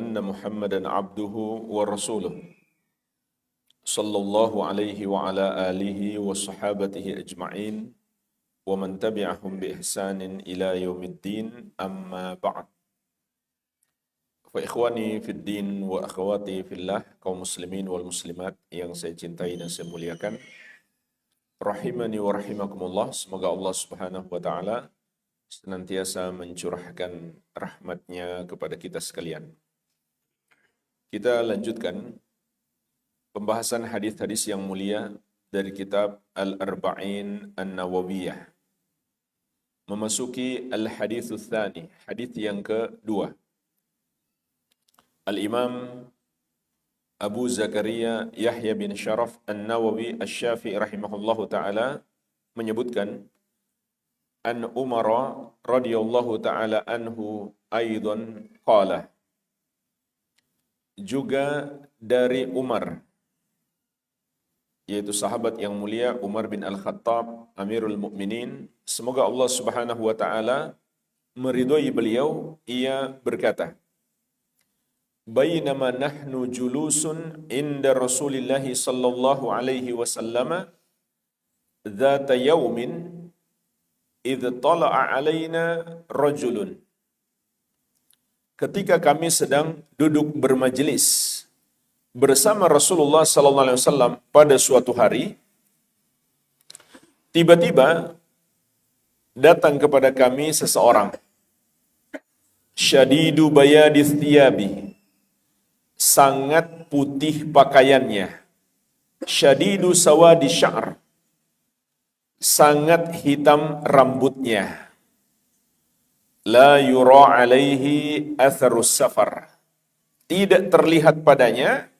أن محمدا عبده ورسوله صلى الله عليه وعلى آله وصحابته أجمعين ومن تبعهم بإحسان إلى يوم الدين أما بعد. Ikhwani fid din wa akhwati fillah, kaum muslimin wal muslimat yang saya cintai dan saya muliakan, rahimani wa rahimakumullah. Semoga Allah Subhanahu wa taala senantiasa mencurahkan rahmatnya kepada kita sekalian. Kita lanjutkan pembahasan hadis-hadis yang mulia dari kitab Al-Arba'in An-Nawawiyah. Memasuki al-haditsus tsani, hadis yang kedua. Al-Imam Abu Zakaria Yahya bin Sharaf An-Nawawi Asy-Syafi'i rahimahullahu ta'ala menyebutkan an Umar radhiyallahu ta'ala anhu aidan qala, juga dari Umar, yaitu sahabat yang mulia Umar bin Al-Khattab Amirul Mukminin, semoga Allah Subhanahu wa ta'ala meridhai beliau, ia berkata, bainama nahnu julusun inda Rasulillah sallallahu alaihi wasallam dzata yaumin idh tala'a alaina rajulun. Ketika kami sedang duduk bermajelis bersama Rasulullah sallallahu alaihi wasallam pada suatu hari, tiba-tiba datang kepada kami seseorang, syadidu bayadis thiyabi, sangat putih pakaiannya, syadidu sawadi sya'r, sangat hitam rambutnya, la yura alaihi atharus safar, tidak terlihat padanya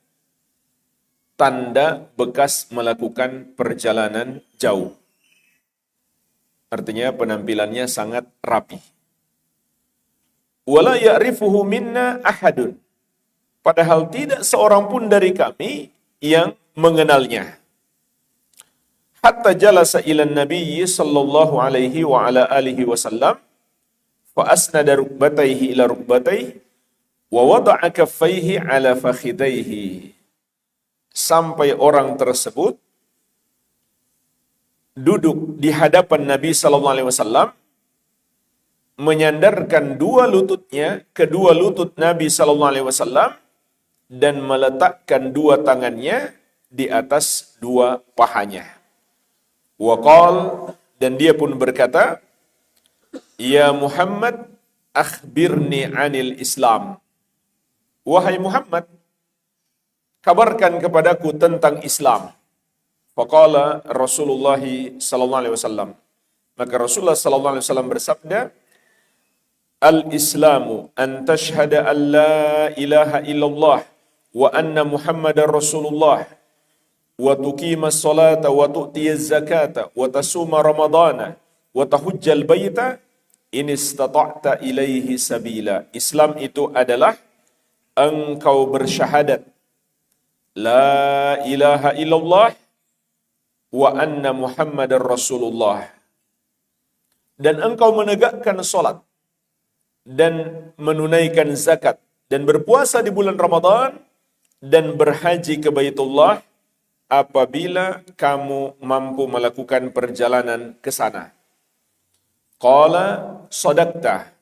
tanda bekas melakukan perjalanan jauh. Artinya penampilannya sangat rapi. Wala ya'rifuhu minna ahadun, padahal tidak seorang pun dari kami yang mengenalnya. Hatta jalasa ila nabiyyi sallallahu alaihi wa ala alihi wasallam fa asnada rukbatayhi ila rukbatayhi wa wada'a kaffayhi ala fakhidayhi. Sampai orang tersebut duduk di hadapan Nabi sallallahu alaihi wasallam, menyandarkan kedua lutut Nabi sallallahu alaihi wasallam, dan meletakkan dua tangannya di atas dua pahanya. Waqal, dan dia pun berkata, ya Muhammad, akhbirni anil Islam. Wahai Muhammad, kabarkan kepadaku tentang Islam. Faqala Rasulullah sallallahu alaihi wasallam, maka Rasulullah sallallahu alaihi wasallam bersabda, al-Islamu an tashhada an la ilaha illallah wa anna Muhammadar Rasulullah wa tuqima as-salata wa tu'tiya az-zakata wa tasuma ramadana wa tahujja al-baita in istata'ta ilaihi sabila. Islam itu adalah engkau bersyahadat la ilaha illallah wa anna Muhammadar Rasulullah, dan engkau menegakkan salat dan menunaikan zakat dan berpuasa di bulan Ramadan dan berhaji ke Baitullah apabila kamu mampu melakukan perjalanan ke sana. Qala sadaqta,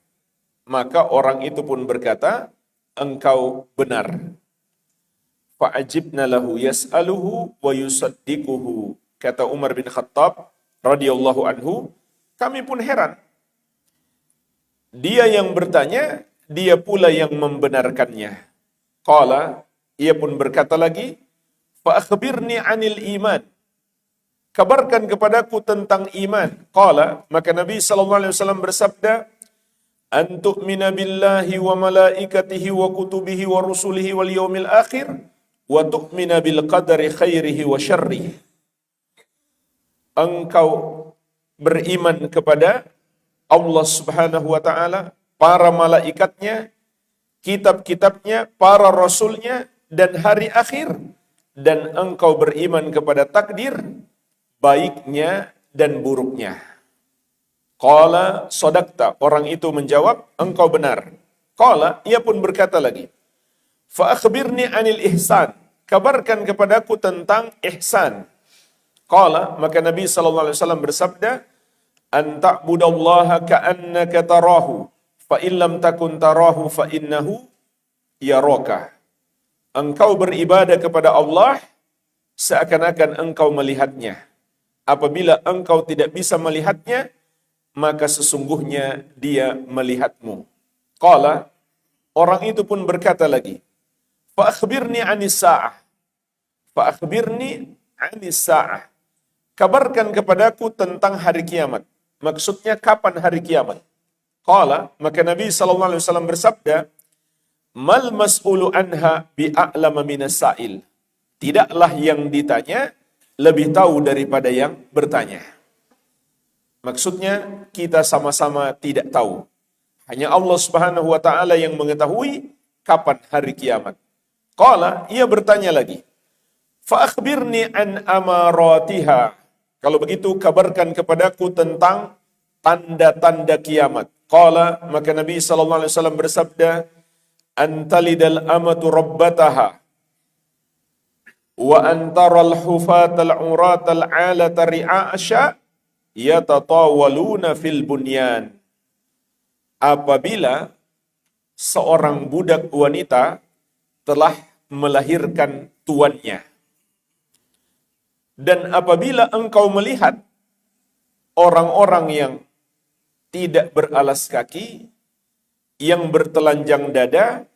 maka orang itu pun berkata, engkau benar. Fa'ajibna lahu yas'aluhu wa yusaddiquhu. Kata Umar bin Khattab radhiyallahu anhu, kami pun heran. Dia yang bertanya, dia pula yang membenarkannya. Qala, ia pun berkata lagi, fa akhbirni anil iman, kabarkan kepadaku tentang iman. Qala, maka Nabi sallallahu alaihi wasallam bersabda, an tu'mina billahi wa malaikatihi wa kutubihi wa rusulihi wal yaumil akhir wa tu'mina bil qadari khairihi wa syarrihi. Engkau beriman kepada Allah Subhanahu wa taala, para malaikatnya, kitab-kitabnya, para rasulnya, dan hari akhir, dan engkau beriman kepada takdir, baiknya dan buruknya. Qala sadaqta, orang itu menjawab, engkau benar. Qala, ia pun berkata lagi, Fa akhbirni 'anil ihsan. Kabarkan kepadaku tentang ihsan. Qala, maka Nabi sallallahu alaihi wasallam bersabda, an ta'budallaha ka'annaka tarahu, fa in lam takun tarahu fa innahu yaraka. Engkau beribadah kepada Allah seakan-akan engkau melihatnya. Apabila engkau tidak bisa melihatnya, maka sesungguhnya dia melihatmu. Qala, orang itu pun berkata lagi, fa akhbirni 'anis sa'ah. Fa akhbirni 'anis sa'ah. Kabarkan kepadaku tentang hari kiamat. Maksudnya kapan hari kiamat? Qala, maka Nabi sallallahu alaihi wasallam bersabda, mal mas'ulu anha bi'a'lama minas sa'il. Tidaklah yang ditanya lebih tahu daripada yang bertanya. Maksudnya kita sama-sama tidak tahu. Hanya Allah Subhanahu wa taala yang mengetahui kapan hari kiamat. Qala, ia bertanya lagi, fa akhbirni an amaratiha. Kalau begitu kabarkan kepadaku tentang tanda-tanda kiamat. Qala, maka Nabi sallallahu alaihi wasallam bersabda, antalidal amatu rabbataha wa antaral hufatal uratal alata ri'asha yatatawaluna fil bunyan. Apabila seorang budak wanita telah melahirkan tuannya, dan apabila engkau melihat orang-orang yang tidak beralas kaki, yang bertelanjang dada,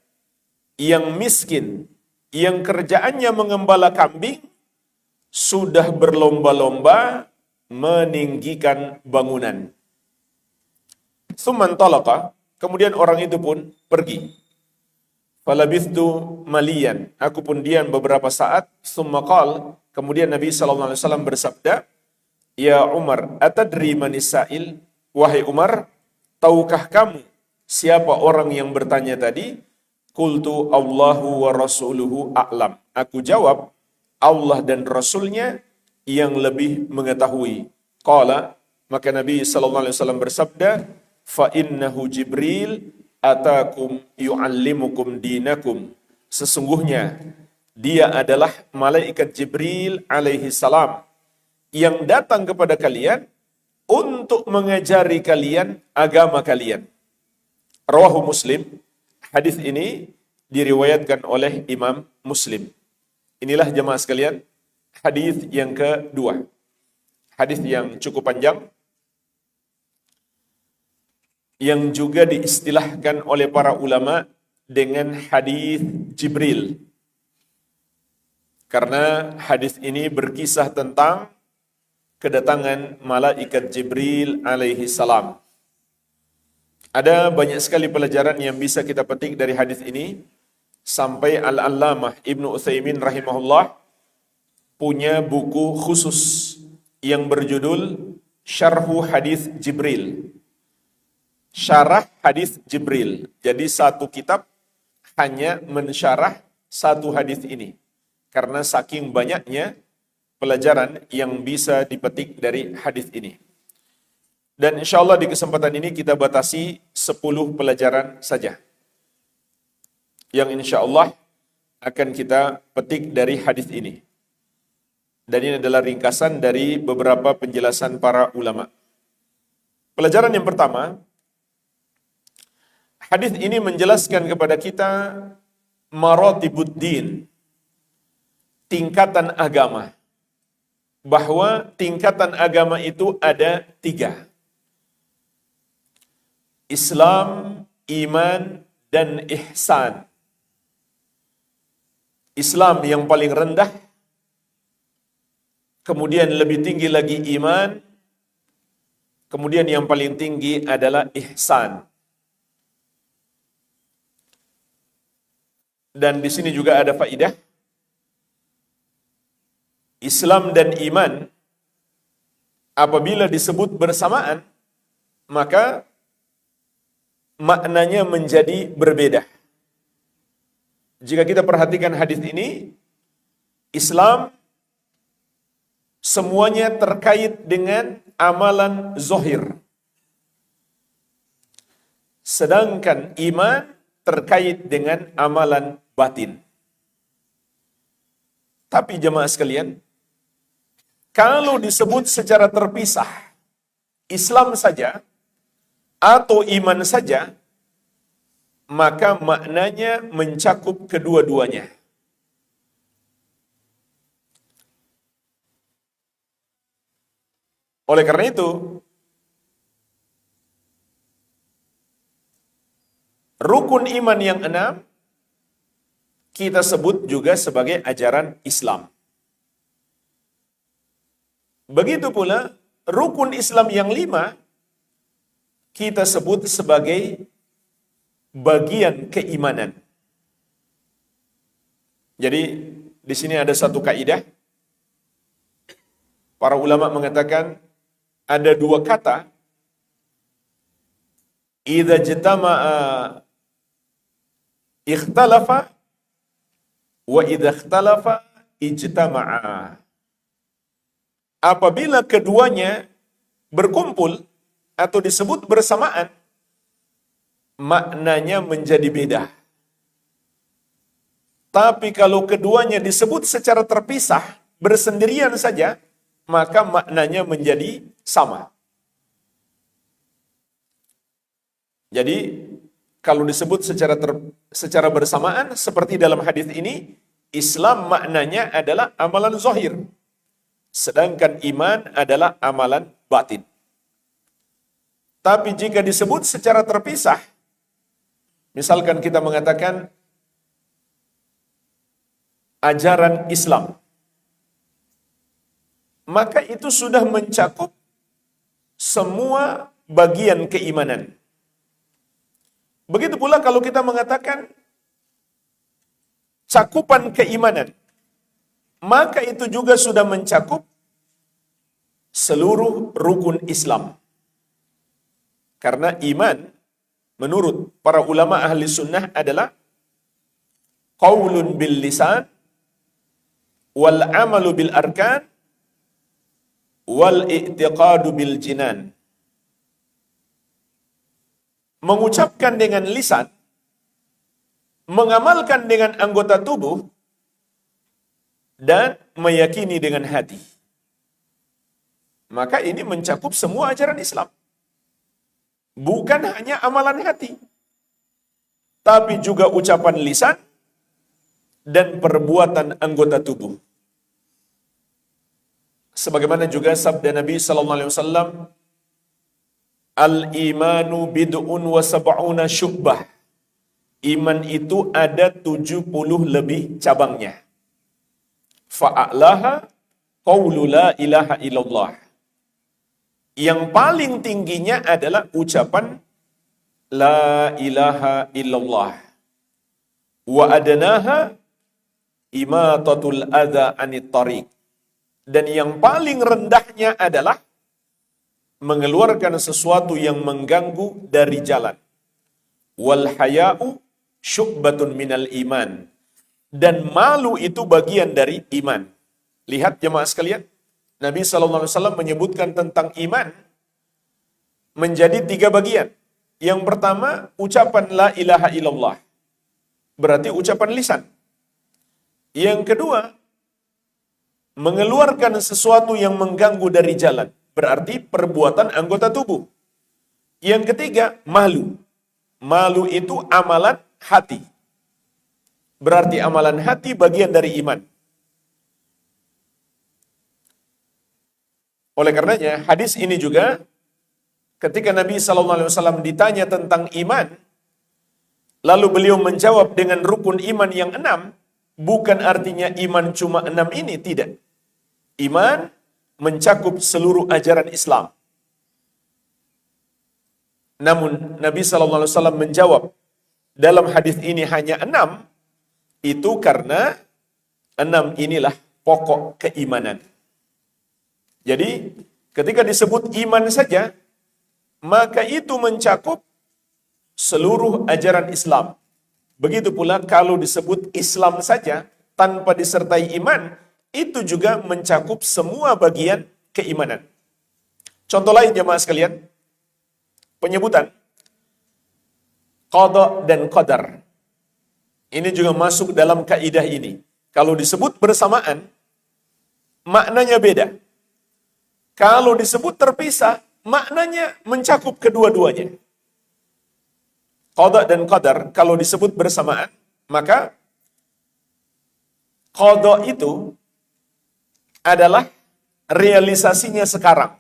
yang miskin, yang kerjaannya mengembala kambing, sudah berlomba-lomba meninggikan bangunan. Tsumman talaqa, kemudian orang itu pun pergi. Falabithtu maliyan, aku pun diam beberapa saat. Tsumma qala, kemudian Nabi sallallahu alaihi wasallam bersabda, ya Umar, atadri manis sa'il? Wahai Umar, tahukah kamu siapa orang yang bertanya tadi? Qultu Allahu wa rasuluhu a'lam. Aku jawab, Allah dan Rasulnya yang lebih mengetahui. Qala, maka Nabi sallallahu alaihi wasallam bersabda, fa innahu Jibril atakum yu'allimukum dinakum. Sesungguhnya dia adalah malaikat Jibril alaihi salam yang datang kepada kalian untuk mengajari kalian agama kalian. Rawahu Muslim. Hadis ini diriwayatkan oleh Imam Muslim. Inilah jemaah sekalian, hadis yang kedua. Hadis yang cukup panjang, yang juga diistilahkan oleh para ulama dengan hadis Jibril. Karena hadis ini berkisah tentang kedatangan malaikat Jibril alaihi salam. Ada banyak sekali pelajaran yang bisa kita petik dari hadis ini, sampai Al-Allamah Ibnu Utsaimin rahimahullah punya buku khusus yang berjudul Syarhu Hadis Jibril. Syarah hadis Jibril. Jadi satu kitab hanya mensyarah satu hadis ini. Karena saking banyaknya pelajaran yang bisa dipetik dari hadis ini. Dan insya Allah di kesempatan ini kita batasi 10 pelajaran saja. Yang insya Allah akan kita petik dari hadis ini. Dan ini adalah ringkasan dari beberapa penjelasan para ulama. Pelajaran yang pertama, hadis ini menjelaskan kepada kita maratibuddin, tingkatan agama. Bahwa tingkatan agama itu ada 3. Islam, iman, dan ihsan. Islam yang paling rendah, kemudian lebih tinggi lagi iman, kemudian yang paling tinggi adalah ihsan. Dan di sini juga ada faidah. Islam dan iman apabila disebut bersamaan, maka maknanya menjadi berbeda. Jika kita perhatikan hadis ini, Islam semuanya terkait dengan amalan zahir. Sedangkan iman terkait dengan amalan batin. Tapi jemaah sekalian, kalau disebut secara terpisah, Islam saja atau iman saja, maka maknanya mencakup kedua-duanya. Oleh karena itu, rukun iman yang 6 kita sebut juga sebagai ajaran Islam. Begitu pula rukun Islam yang 5 kita sebut sebagai bagian keimanan. Jadi di sini ada satu kaidah. Para ulama mengatakan ada 2 kata. Idza jtama'a ikhtalafa wa idza ikhtalafa ijtama'a. Apabila keduanya berkumpul atau disebut bersamaan, maknanya menjadi beda. Tapi kalau keduanya disebut secara terpisah, bersendirian saja, maka maknanya menjadi sama. Jadi, kalau disebut secara bersamaan, seperti dalam hadis ini, Islam maknanya adalah amalan zahir, sedangkan iman adalah amalan batin. Tapi jika disebut secara terpisah, misalkan kita mengatakan ajaran Islam, maka itu sudah mencakup semua bagian keimanan. Begitu pula kalau kita mengatakan cakupan keimanan, maka itu juga sudah mencakup seluruh rukun Islam. Karena iman, menurut para ulama ahli sunnah adalah qaulun bil lisan, wal amalu bil arkan, wal i'tiqadu bil jinan. Mengucapkan dengan lisan, mengamalkan dengan anggota tubuh, dan meyakini dengan hati. Maka ini mencakup semua ajaran Islam. Bukan hanya amalan hati, tapi juga ucapan lisan dan perbuatan anggota tubuh. Sebagaimana juga sabda Nabi sallallahu alaihi wasallam, al-imanu bid'un wa sab'una syu'bah. Iman itu ada 70 lebih cabangnya. Fa'alaha qawlu la ilaha illallah. Yang paling tingginya adalah ucapan la ilaha illallah. Wa adnaha imatatul adza anit tariq. Dan yang paling rendahnya adalah mengeluarkan sesuatu yang mengganggu dari jalan. Wal haya'u syu'batun minal iman. Dan malu itu bagian dari iman. Lihat jemaah sekalian, Nabi SAW menyebutkan tentang iman menjadi 3 bagian. Yang pertama, ucapan la ilaha illallah. Berarti ucapan lisan. Yang kedua, mengeluarkan sesuatu yang mengganggu dari jalan. Berarti perbuatan anggota tubuh. Yang ketiga, malu. Malu itu amalan hati. Berarti amalan hati bagian dari iman. Oleh karenanya, hadis ini juga ketika Nabi SAW ditanya tentang iman, lalu beliau menjawab dengan rukun iman yang 6, bukan artinya iman cuma 6 ini, tidak. Iman mencakup seluruh ajaran Islam. Namun Nabi SAW menjawab dalam hadis ini hanya 6, itu karena 6 inilah pokok keimanan. Jadi ketika disebut iman saja, maka itu mencakup seluruh ajaran Islam. Begitu pula kalau disebut Islam saja tanpa disertai iman, itu juga mencakup semua bagian keimanan. Contoh lain jemaah sekalian, penyebutan qada dan qadar. Ini juga masuk dalam kaidah ini. Kalau disebut bersamaan, maknanya beda. Kalau disebut terpisah, maknanya mencakup kedua-duanya. Qada dan qadar, kalau disebut bersamaan, maka qada itu adalah realisasinya sekarang.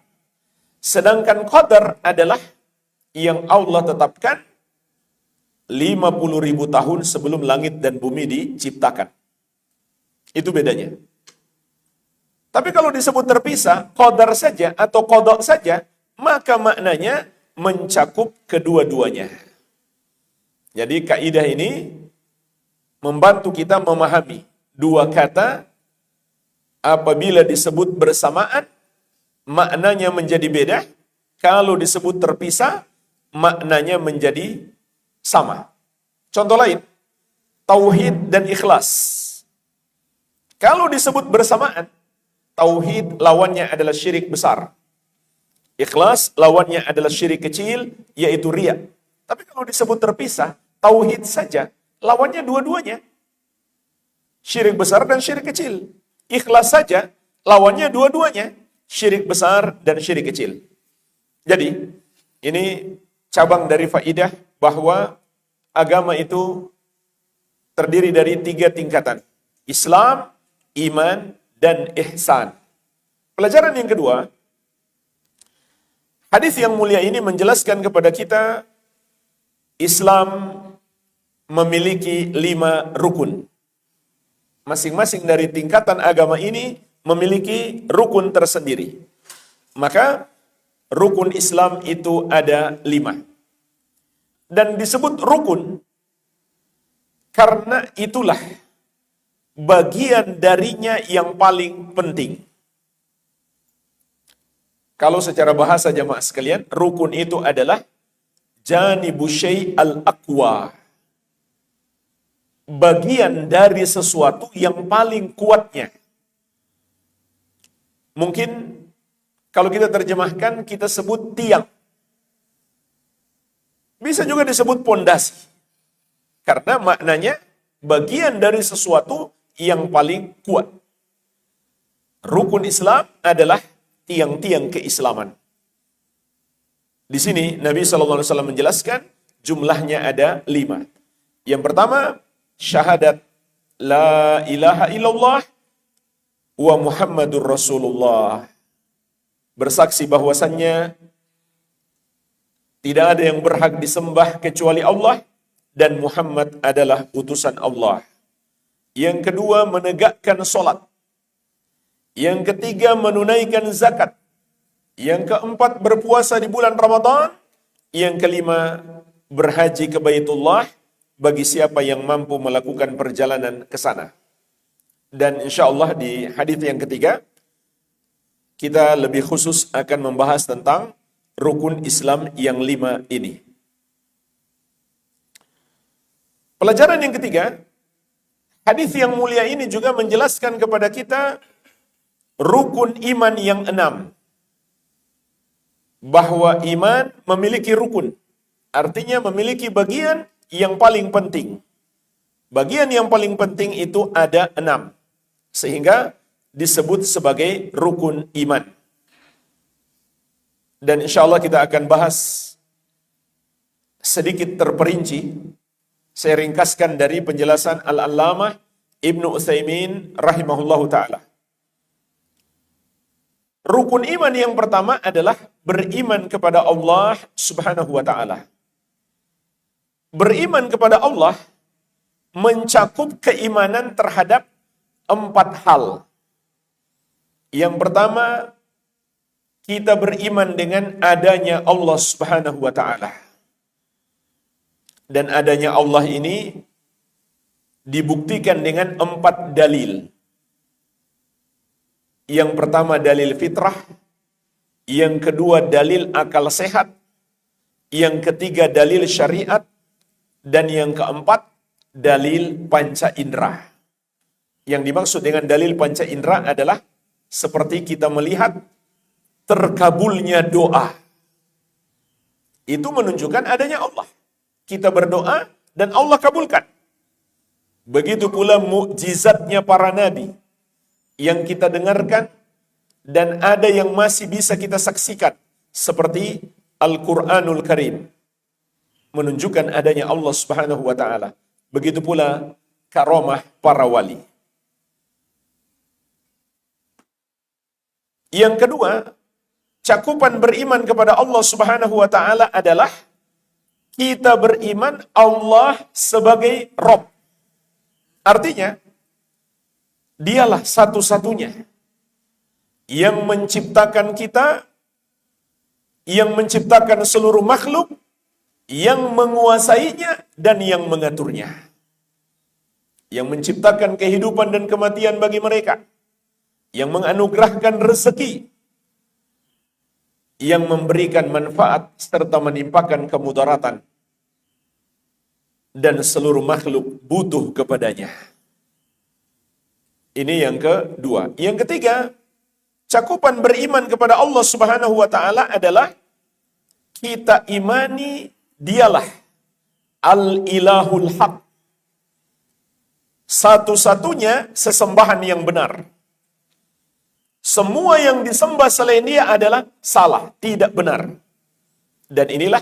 Sedangkan qadar adalah yang Allah tetapkan 50.000 tahun sebelum langit dan bumi diciptakan. Itu bedanya. Tapi kalau disebut terpisah, qadar saja atau qada saja, maka maknanya mencakup kedua-duanya. Jadi kaidah ini membantu kita memahami dua kata apabila disebut bersamaan, maknanya menjadi beda. Kalau disebut terpisah, maknanya menjadi sama. Contoh lain, tauhid dan ikhlas. Kalau disebut bersamaan, tauhid lawannya adalah syirik besar. Ikhlas lawannya adalah syirik kecil, yaitu riya. Tapi kalau disebut terpisah, tauhid saja lawannya dua-duanya. Syirik besar dan syirik kecil. Ikhlas saja lawannya dua-duanya, syirik besar dan syirik kecil. Jadi, ini cabang dari faidah bahwa agama itu terdiri dari 3 tingkatan. Islam, iman, dan ihsan. Pelajaran yang kedua, hadis yang mulia ini menjelaskan kepada kita Islam memiliki 5 rukun. Masing-masing dari tingkatan agama ini memiliki rukun tersendiri. Maka rukun Islam itu ada 5. Dan disebut rukun karena itulah bagian darinya yang paling penting. Kalau secara bahasa jamaah sekalian, rukun itu adalah janibu syai' al-aqwa. Bagian dari sesuatu yang paling kuatnya. Mungkin kalau kita terjemahkan, kita sebut tiang. Bisa juga disebut pondasi. Karena maknanya bagian dari sesuatu yang paling kuat. Rukun Islam adalah tiang-tiang keislaman. Di sini Nabi SAW menjelaskan jumlahnya ada 5. Yang pertama, syahadat la ilaha illallah wa Muhammadur Rasulullah. Bersaksi bahwasannya tidak ada yang berhak disembah kecuali Allah dan Muhammad adalah utusan Allah. Yang kedua, menegakkan solat. Yang ketiga, menunaikan zakat. Yang keempat, berpuasa di bulan Ramadan. Yang kelima, berhaji ke Baitullah bagi siapa yang mampu melakukan perjalanan ke sana. Dan insya Allah di hadis yang ketiga, kita lebih khusus akan membahas tentang rukun Islam yang 5 ini. Pelajaran yang ketiga, hadis yang mulia ini juga menjelaskan kepada kita rukun iman yang 6. Bahwa iman memiliki rukun. Artinya memiliki bagian yang paling penting. Bagian yang paling penting itu ada 6. Sehingga disebut sebagai rukun iman. Dan insya Allah kita akan bahas sedikit terperinci. Saya ringkaskan dari penjelasan Al-Allamah Ibnu Utsaimin rahimahullahu ta'ala. Rukun iman yang pertama adalah beriman kepada Allah subhanahu wa ta'ala. Beriman kepada Allah mencakup keimanan terhadap 4 hal. Yang pertama, kita beriman dengan adanya Allah subhanahu wa ta'ala. Dan adanya Allah ini dibuktikan dengan 4 dalil. Yang pertama dalil fitrah, yang kedua dalil akal sehat, yang ketiga dalil syariat, dan yang keempat dalil panca indera. Yang dimaksud dengan dalil panca indera adalah seperti kita melihat terkabulnya doa. Itu menunjukkan adanya Allah. kita berdoa dan Allah kabulkan. Begitu pula mukjizatnya para nabi yang kita dengarkan dan ada yang masih bisa kita saksikan seperti Al-Qur'anul Karim menunjukkan adanya Allah Subhanahu wa taala. Begitu pula karamah para wali. Yang kedua, cakupan beriman kepada Allah Subhanahu wa taala adalah kita beriman Allah sebagai Rabb. Artinya, dialah satu-satunya yang menciptakan kita, yang menciptakan seluruh makhluk, yang menguasainya dan yang mengaturnya. Yang menciptakan kehidupan dan kematian bagi mereka, yang menganugerahkan rezeki, yang memberikan manfaat serta menimpakan kemudaratan, dan seluruh makhluk butuh kepadanya. Ini yang kedua. Yang ketiga, cakupan beriman kepada Allah Subhanahu wa taala adalah kita imani dialah Al-Ilahul Haq, satu-satunya sesembahan yang benar. Semua yang disembah selain dia adalah salah, tidak benar. Dan inilah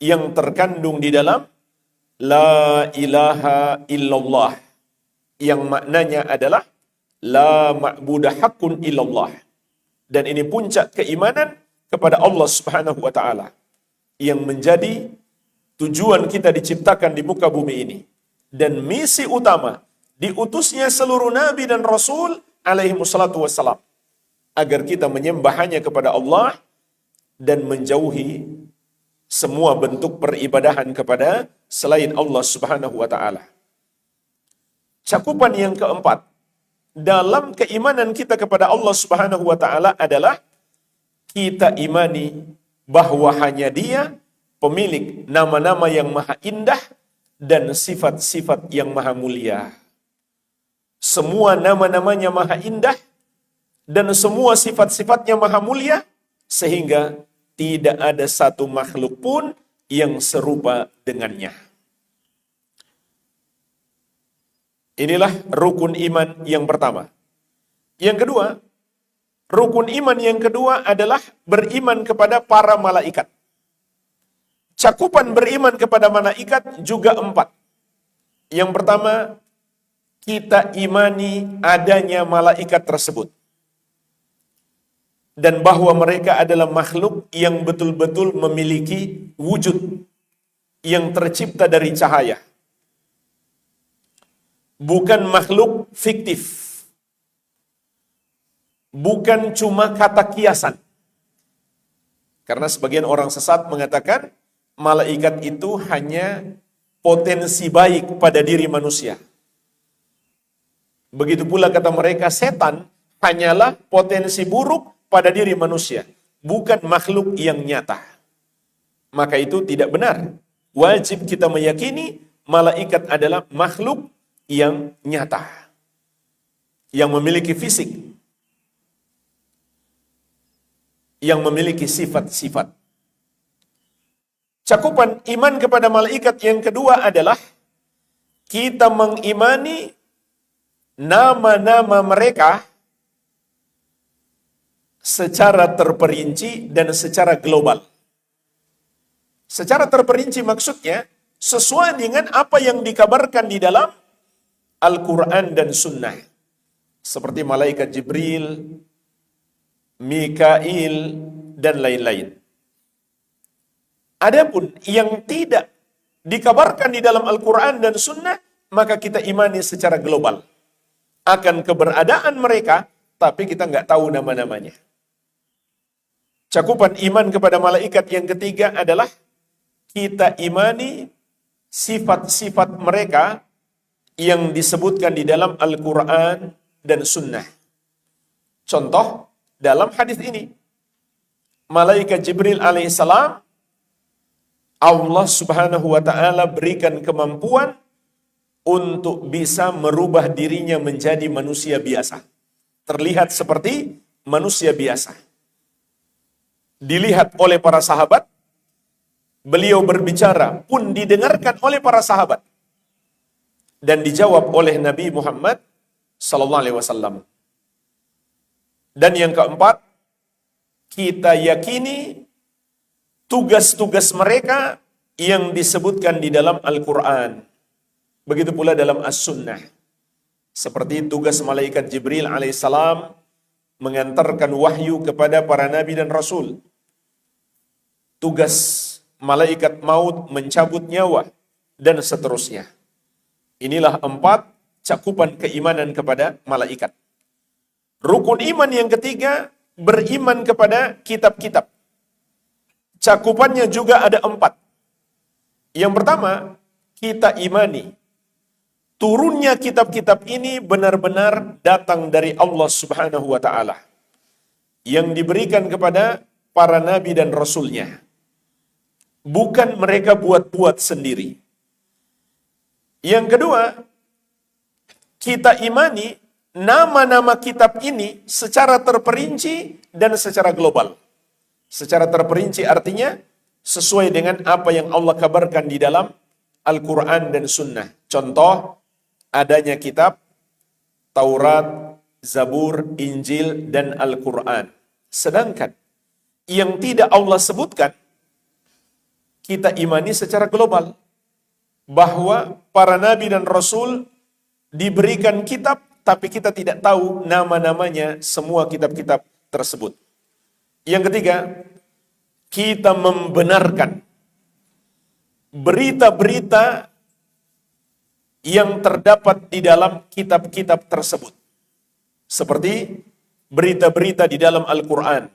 yang terkandung di dalam La ilaha illallah, yang maknanya adalah La ma'budah haqqun illallah. Dan ini puncak keimanan kepada Allah Subhanahu wa taala, yang menjadi tujuan kita diciptakan di muka bumi ini. Dan misi utama diutusnya seluruh nabi dan rasul alaihi wassalatu wassalam, agar kita menyembah hanya kepada Allah dan menjauhi semua bentuk peribadahan kepada selain Allah Subhanahu wa taala. Cakupan yang keempat dalam keimanan kita kepada Allah Subhanahu wa taala adalah kita imani bahwa hanya Dia pemilik nama-nama yang maha indah dan sifat-sifat yang maha mulia. Semua nama-namanya maha indah dan semua sifat-sifatnya maha mulia, sehingga tidak ada satu makhluk pun yang serupa dengannya. Inilah rukun iman yang pertama. Yang kedua, rukun iman yang kedua adalah beriman kepada para malaikat. Cakupan beriman kepada malaikat juga 4. Yang pertama, kita imani adanya malaikat tersebut, dan bahwa mereka adalah makhluk yang betul-betul memiliki wujud, yang tercipta dari cahaya. Bukan makhluk fiktif. Bukan cuma kata kiasan. Karena sebagian orang sesat mengatakan malaikat itu hanya potensi baik pada diri manusia. Begitu pula kata mereka, setan hanyalah potensi buruk pada diri manusia, bukan makhluk yang nyata. Maka itu tidak benar. Wajib kita meyakini malaikat adalah makhluk yang nyata, yang memiliki fisik, yang memiliki sifat-sifat. Cakupan iman kepada malaikat yang kedua adalah kita mengimani nama-nama mereka secara terperinci dan secara global. Secara terperinci maksudnya sesuai dengan apa yang dikabarkan di dalam Al-Quran dan Sunnah. Seperti malaikat Jibril, Mikail, dan lain-lain. Adapun yang tidak dikabarkan di dalam Al-Quran dan Sunnah, maka kita imani secara global akan keberadaan mereka, tapi kita nggak tahu nama-namanya. Cakupan iman kepada malaikat yang ketiga adalah kita imani sifat-sifat mereka yang disebutkan di dalam Al-Quran dan Sunnah. Contoh, dalam hadis ini, malaikat Jibril alaihissalam, Allah Subhanahu wa ta'ala berikan kemampuan untuk bisa merubah dirinya menjadi manusia biasa. Terlihat seperti manusia biasa. Dilihat oleh para sahabat, beliau berbicara pun didengarkan oleh para sahabat dan dijawab oleh Nabi Muhammad sallallahu alaihi wasallam. Dan yang keempat, kita yakini tugas-tugas mereka yang disebutkan di dalam Al-Quran. Begitu pula dalam As-Sunnah. Seperti tugas malaikat Jibril alaihissalam mengantarkan wahyu kepada para nabi dan rasul. Tugas malaikat maut mencabut nyawa, dan seterusnya. Inilah 4 cakupan keimanan kepada malaikat. Rukun iman yang ketiga, beriman kepada kitab-kitab. Cakupannya juga ada 4. Yang pertama, kita imani turunnya kitab-kitab ini benar-benar datang dari Allah Subhanahu wa ta'ala, yang diberikan kepada para nabi dan rasulnya. Bukan mereka buat-buat sendiri. Yang kedua, kita imani nama-nama kitab ini secara terperinci dan secara global. Secara terperinci artinya sesuai dengan apa yang Allah kabarkan di dalam Al-Quran dan Sunnah. Contoh, adanya kitab Taurat, Zabur, Injil, dan Al-Quran. Sedangkan yang tidak Allah sebutkan, kita imani secara global. Bahwa para nabi dan rasul diberikan kitab, tapi kita tidak tahu nama-namanya semua kitab-kitab tersebut. Yang ketiga, kita membenarkan berita-berita yang terdapat di dalam kitab-kitab tersebut. Seperti berita-berita di dalam Al-Quran,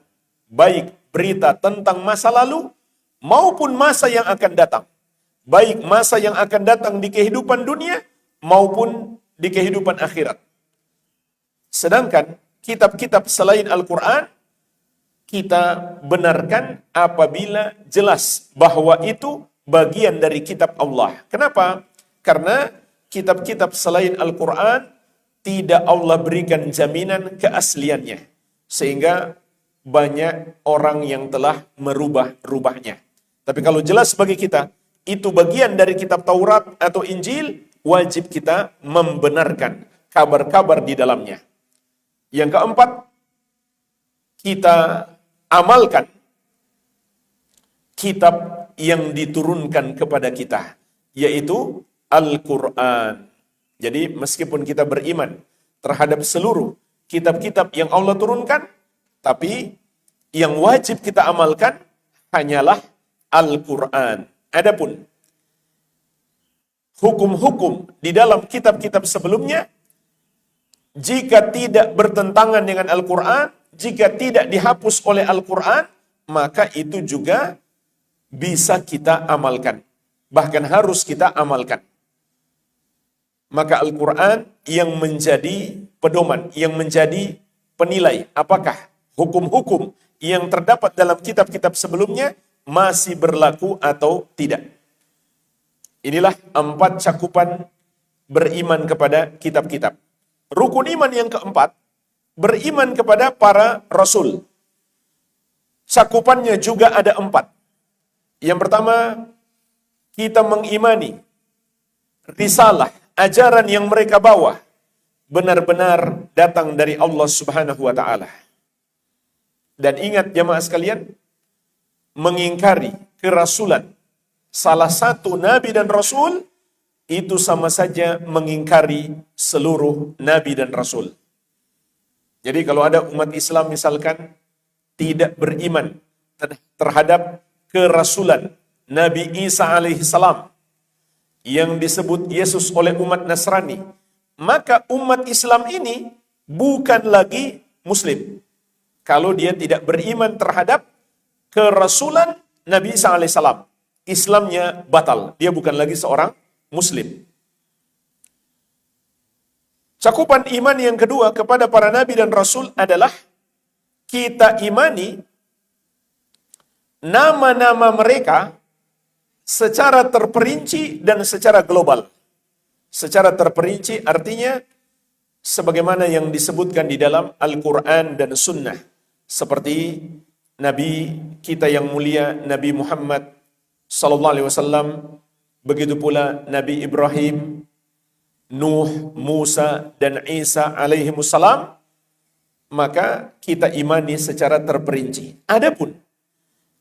baik berita tentang masa lalu maupun masa yang akan datang. Baik masa yang akan datang di kehidupan dunia maupun di kehidupan akhirat. Sedangkan kitab-kitab selain Al-Quran, kita benarkan apabila jelas bahwa itu bagian dari kitab Allah. Kenapa? Karena kitab-kitab selain Al-Quran tidak Allah berikan jaminan keasliannya. Sehingga banyak orang yang telah merubah-rubahnya. Tapi kalau jelas bagi kita, itu bagian dari kitab Taurat atau Injil, wajib kita membenarkan kabar-kabar di dalamnya. Yang keempat, kita amalkan kitab yang diturunkan kepada kita, yaitu Al-Quran. Jadi meskipun kita beriman terhadap seluruh kitab-kitab yang Allah turunkan, tapi yang wajib kita amalkan hanyalah Al-Quran. Adapun hukum-hukum di dalam kitab-kitab sebelumnya, jika tidak bertentangan dengan Al-Quran, jika tidak dihapus oleh Al-Quran, maka itu juga bisa kita amalkan. Bahkan harus kita amalkan. Maka Al-Quran yang menjadi pedoman, yang menjadi penilai apakah hukum-hukum yang terdapat dalam kitab-kitab sebelumnya masih berlaku atau tidak. Inilah 4 cakupan beriman kepada kitab-kitab. Rukun iman yang keempat, beriman kepada para rasul. Cakupannya juga ada 4. Yang pertama, kita mengimani risalah, ajaran yang mereka bawa benar-benar datang dari Allah Subhanahu wa ta'ala. Dan ingat jamaah sekalian, mengingkari kerasulan salah satu nabi dan rasul itu sama saja mengingkari seluruh nabi dan rasul. Jadi kalau ada umat Islam misalkan tidak beriman terhadap kerasulan Nabi Isa alaihissalam yang disebut Yesus oleh umat Nasrani, maka umat Islam ini bukan lagi Muslim kalau dia tidak beriman terhadap kerasulan Nabi Isa alaihissalam. Islamnya batal, dia bukan lagi seorang Muslim. Cakupan iman yang kedua kepada para nabi dan rasul adalah kita imani nama-nama mereka secara terperinci dan secara global. Secara terperinci artinya sebagaimana yang disebutkan di dalam Al-Quran dan Sunnah. Seperti Nabi kita yang mulia, Nabi Muhammad sallallahu alaihi wasallam, begitu pula Nabi Ibrahim, Nuh, Musa, dan Isa alaihimussalam, maka kita imani secara terperinci. Adapun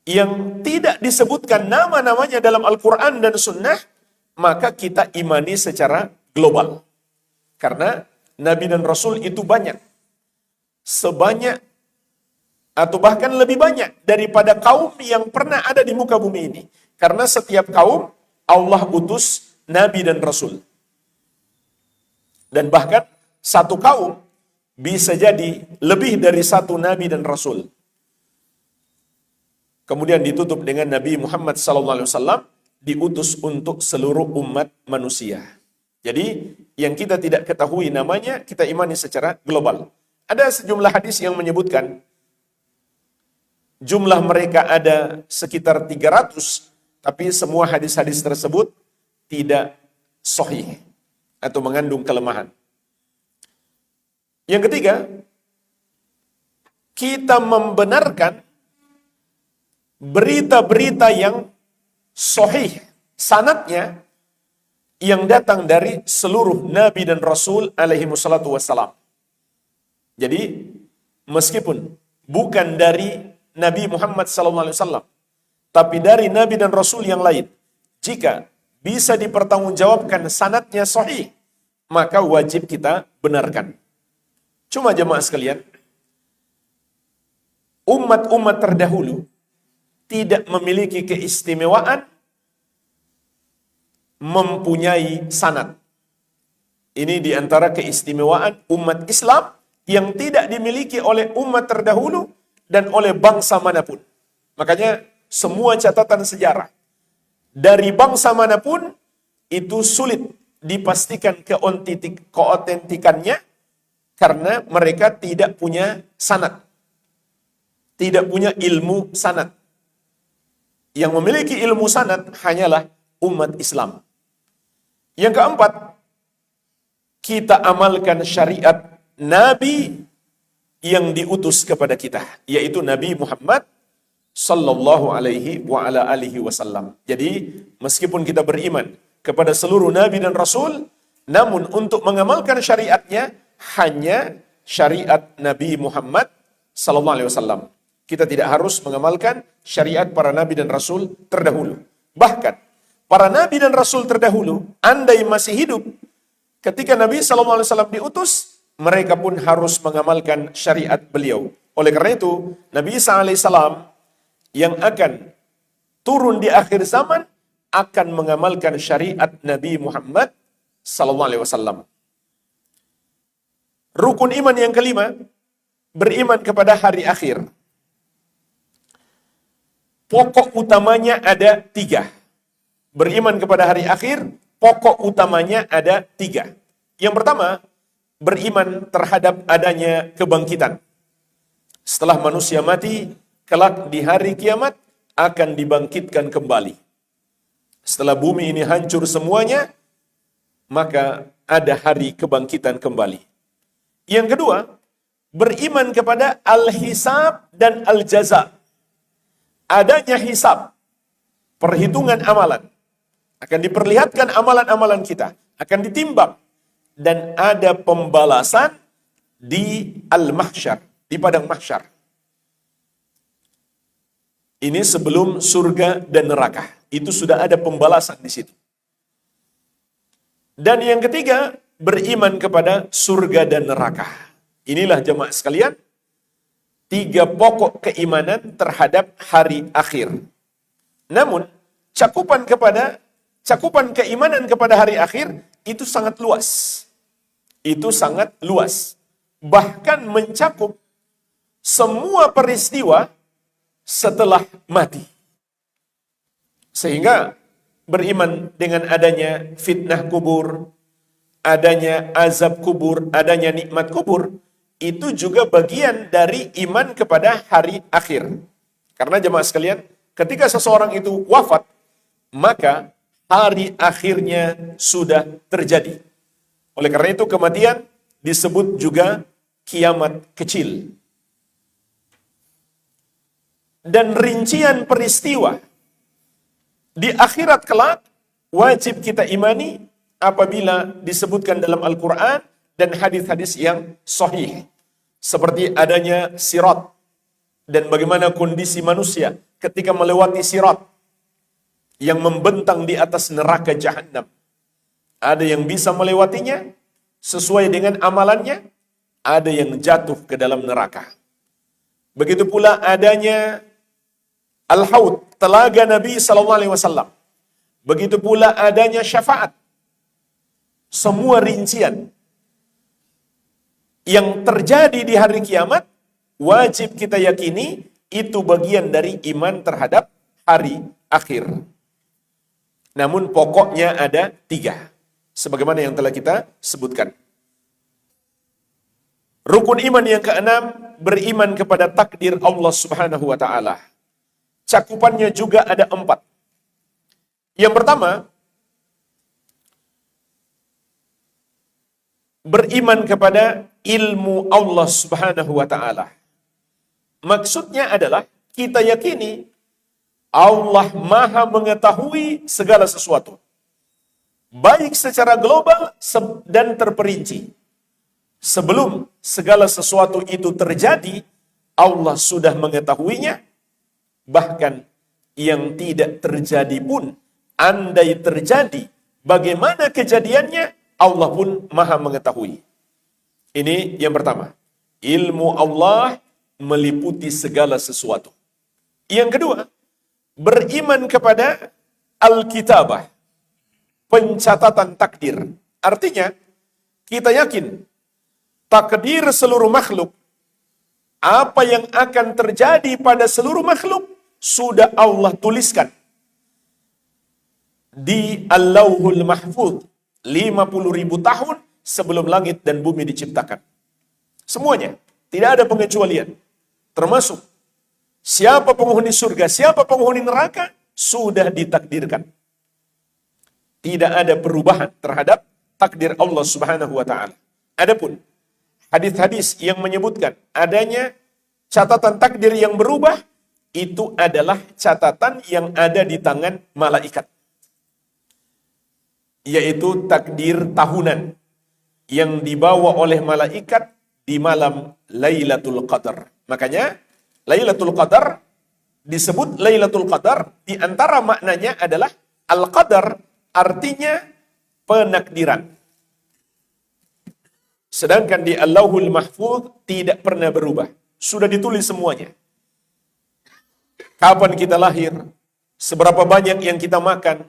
yang tidak disebutkan nama-namanya dalam Al-Quran dan Sunnah, maka kita imani secara global. Karena Nabi dan Rasul itu banyak. Sebanyak atau bahkan lebih banyak daripada kaum yang pernah ada di muka bumi ini. Karena setiap kaum Allah utus Nabi dan Rasul. Dan bahkan satu kaum bisa jadi lebih dari satu Nabi dan Rasul. Kemudian ditutup dengan Nabi Muhammad SAW diutus untuk seluruh umat manusia. Jadi yang kita tidak ketahui namanya, kita imani secara global. Ada sejumlah hadis yang menyebutkan jumlah mereka ada sekitar 300, tapi semua hadis-hadis tersebut tidak sahih atau mengandung kelemahan. Yang ketiga, kita membenarkan berita-berita yang sahih sanadnya yang datang dari seluruh Nabi dan Rasul alaihi wassalatu wassalam. Jadi, meskipun bukan dari Nabi Muhammad SAW, tapi dari Nabi dan Rasul yang lain, jika bisa dipertanggungjawabkan sanadnya sahih, maka wajib kita benarkan. Cuma jemaah sekalian, umat-umat terdahulu tidak memiliki keistimewaan mempunyai sanad. Ini diantara keistimewaan umat Islam yang tidak dimiliki oleh umat terdahulu dan oleh bangsa manapun. Makanya semua catatan sejarah dari bangsa manapun itu sulit dipastikan keotentikannya karena mereka tidak punya sanad. Tidak punya ilmu sanad. Yang memiliki ilmu sanad hanyalah umat Islam. Yang keempat, kita amalkan syariat Nabi yang diutus kepada kita, yaitu Nabi Muhammad sallallahu alaihi wa ala alihi wasallam. Jadi, meskipun kita beriman kepada seluruh Nabi dan Rasul, namun untuk mengamalkan syariatnya hanya syariat Nabi Muhammad sallallahu alaihi wasallam. Kita tidak harus mengamalkan syariat para Nabi dan Rasul terdahulu. Bahkan, para Nabi dan Rasul terdahulu, andai masih hidup ketika Nabi SAW diutus, mereka pun harus mengamalkan syariat beliau. Oleh karena itu, Nabi Isa AS yang akan turun di akhir zaman akan mengamalkan syariat Nabi Muhammad SAW. Rukun iman yang kelima, beriman kepada hari akhir. Pokok utamanya ada 3. Beriman kepada hari akhir, pokok utamanya ada 3. Yang pertama, beriman terhadap adanya kebangkitan. Setelah manusia mati, kelak di hari kiamat akan dibangkitkan kembali. Setelah bumi ini hancur semuanya, maka ada hari kebangkitan kembali. Yang kedua, beriman kepada al-hisab dan al-jaza. Adanya hisab, perhitungan amalan. Akan diperlihatkan amalan-amalan kita, akan ditimbang, dan ada pembalasan di al-mahsyar, di padang mahsyar. Ini sebelum surga dan neraka. Itu sudah ada pembalasan di situ. Dan yang ketiga, beriman kepada surga dan neraka. Inilah jemaah sekalian, 3 pokok keimanan terhadap hari akhir. Namun, cakupan keimanan kepada hari akhir itu sangat luas. Itu sangat luas. Bahkan mencakup semua peristiwa setelah mati. Sehingga beriman dengan adanya fitnah kubur, adanya azab kubur, adanya nikmat kubur, itu juga bagian dari iman kepada hari akhir. Karena jemaah sekalian, ketika seseorang itu wafat, maka hari akhirnya sudah terjadi. Oleh karena itu kematian disebut juga kiamat kecil. Dan rincian peristiwa Di akhirat kelak, wajib kita imani apabila disebutkan dalam Al-Quran dan hadis-hadis yang sahih. Seperti adanya sirat, dan bagaimana kondisi manusia ketika melewati sirat yang membentang di atas neraka Jahannam. Ada yang bisa melewatinya sesuai dengan amalannya, ada yang jatuh ke dalam neraka. Begitu pula adanya Al-Haud, telaga Nabi SAW. Begitu pula adanya syafaat. Semua rincian yang terjadi di hari kiamat, wajib kita yakini itu bagian dari iman terhadap hari akhir. Namun pokoknya ada 3, sebagaimana yang telah kita sebutkan. Rukun iman yang ke-6, beriman kepada takdir Allah Subhanahu wa Ta'ala. Cakupannya juga ada 4. Yang pertama, beriman kepada ilmu Allah Subhanahu wa Ta'ala. Maksudnya adalah kita yakini Allah Maha mengetahui segala sesuatu, baik secara global dan terperinci. Sebelum segala sesuatu itu terjadi, Allah sudah mengetahuinya. Bahkan yang tidak terjadi pun, andai terjadi, bagaimana kejadiannya, Allah pun Maha mengetahui. Ini yang pertama. Ilmu Allah meliputi segala sesuatu. Yang kedua, beriman kepada Al-Kitabah, pencatatan takdir. Artinya, kita yakin takdir seluruh makhluk, apa yang akan terjadi pada seluruh makhluk, sudah Allah tuliskan di Al-Lauhul Mahfuz 50.000 tahun sebelum langit dan bumi diciptakan. Semuanya, tidak ada pengecualian. Termasuk siapa penghuni surga, siapa penghuni neraka, sudah ditakdirkan. Tidak ada perubahan terhadap takdir Allah Subhanahu wa Ta'ala. Adapun hadis-hadis yang menyebutkan adanya catatan takdir yang berubah, itu adalah catatan yang ada di tangan malaikat, yaitu takdir tahunan yang dibawa oleh malaikat di malam Lailatul Qadar. Makanya Lailatul Qadar disebut Lailatul Qadar, di antara maknanya adalah Al-Qadar, artinya penakdiran. Sedangkan di Al-Lauhul Mahfuz tidak pernah berubah. Sudah ditulis semuanya. Kapan kita lahir, seberapa banyak yang kita makan,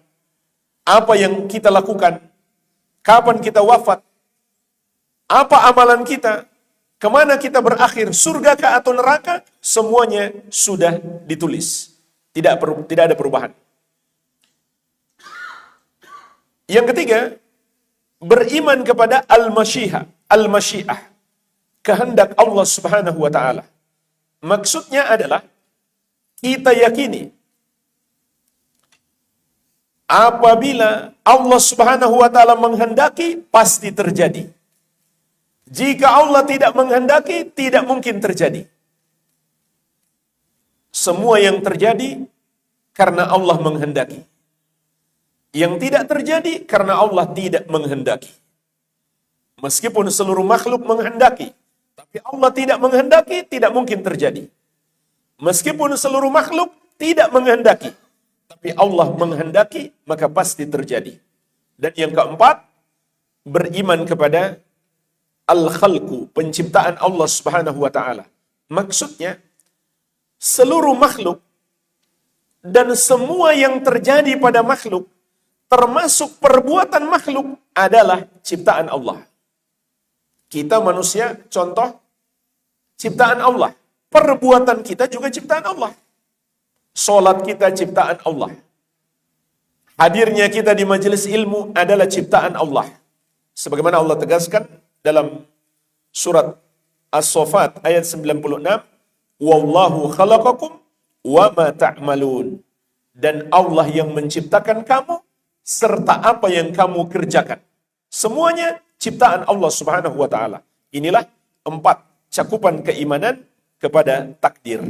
apa yang kita lakukan, kapan kita wafat, apa amalan kita, kemana kita berakhir, surga kah atau neraka, semuanya sudah ditulis. Tidak ada perubahan. Yang ketiga, beriman kepada al-masyiah, kehendak Allah Subhanahu wa Ta'ala. Maksudnya adalah kita yakini apabila Allah Subhanahu wa Ta'ala menghendaki, pasti terjadi. Jika Allah tidak menghendaki, tidak mungkin terjadi. Semua yang terjadi karena Allah menghendaki. Yang tidak terjadi karena Allah tidak menghendaki. Meskipun seluruh makhluk menghendaki, tapi Allah tidak menghendaki, tidak mungkin terjadi. Meskipun seluruh makhluk tidak menghendaki, tapi Allah menghendaki, maka pasti terjadi. Dan yang keempat, beriman kepada al-khalqu, penciptaan Allah Subhanahu wa Ta'ala. Maksudnya, seluruh makhluk dan semua yang terjadi pada makhluk, termasuk perbuatan makhluk, adalah ciptaan Allah. Kita manusia, contoh, ciptaan Allah. Perbuatan kita juga ciptaan Allah. Salat kita ciptaan Allah. Hadirnya kita di majelis ilmu adalah ciptaan Allah. Sebagaimana Allah tegaskan dalam surat As-Saffat ayat 96, "Wallahu khalaqakum wa ma ta'malun." Dan Allah yang menciptakan kamu serta apa yang kamu kerjakan. Semuanya ciptaan Allah Subhanahu wa Ta'ala. Inilah 4 cakupan keimanan kepada takdir.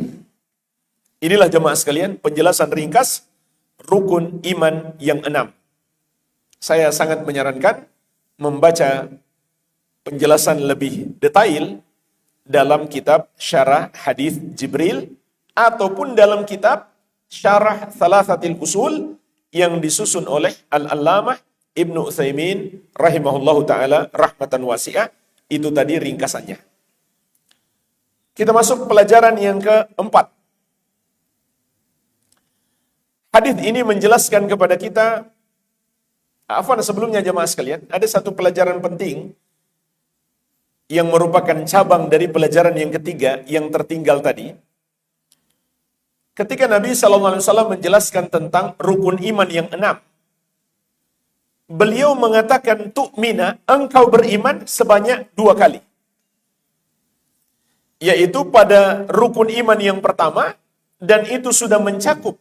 Inilah jemaah sekalian penjelasan ringkas rukun iman yang 6. Saya sangat menyarankan membaca penjelasan lebih detail dalam kitab Syarah Hadis Jibril ataupun dalam kitab Syarah Thalathatil Usul yang disusun oleh Al-Allamah Ibnu Utsaimin rahimahullahu taala rahmatan wasi'ah. Itu tadi ringkasannya. Kita masuk pelajaran yang keempat. Hadis ini menjelaskan kepada kita, sebelumnya jemaah sekalian, ada satu pelajaran penting yang merupakan cabang dari pelajaran yang ketiga yang tertinggal tadi. Ketika Nabi SAW menjelaskan tentang rukun iman yang 6, beliau mengatakan, tu'mina, engkau beriman sebanyak 2 kali. Yaitu pada rukun iman yang pertama, dan itu sudah mencakup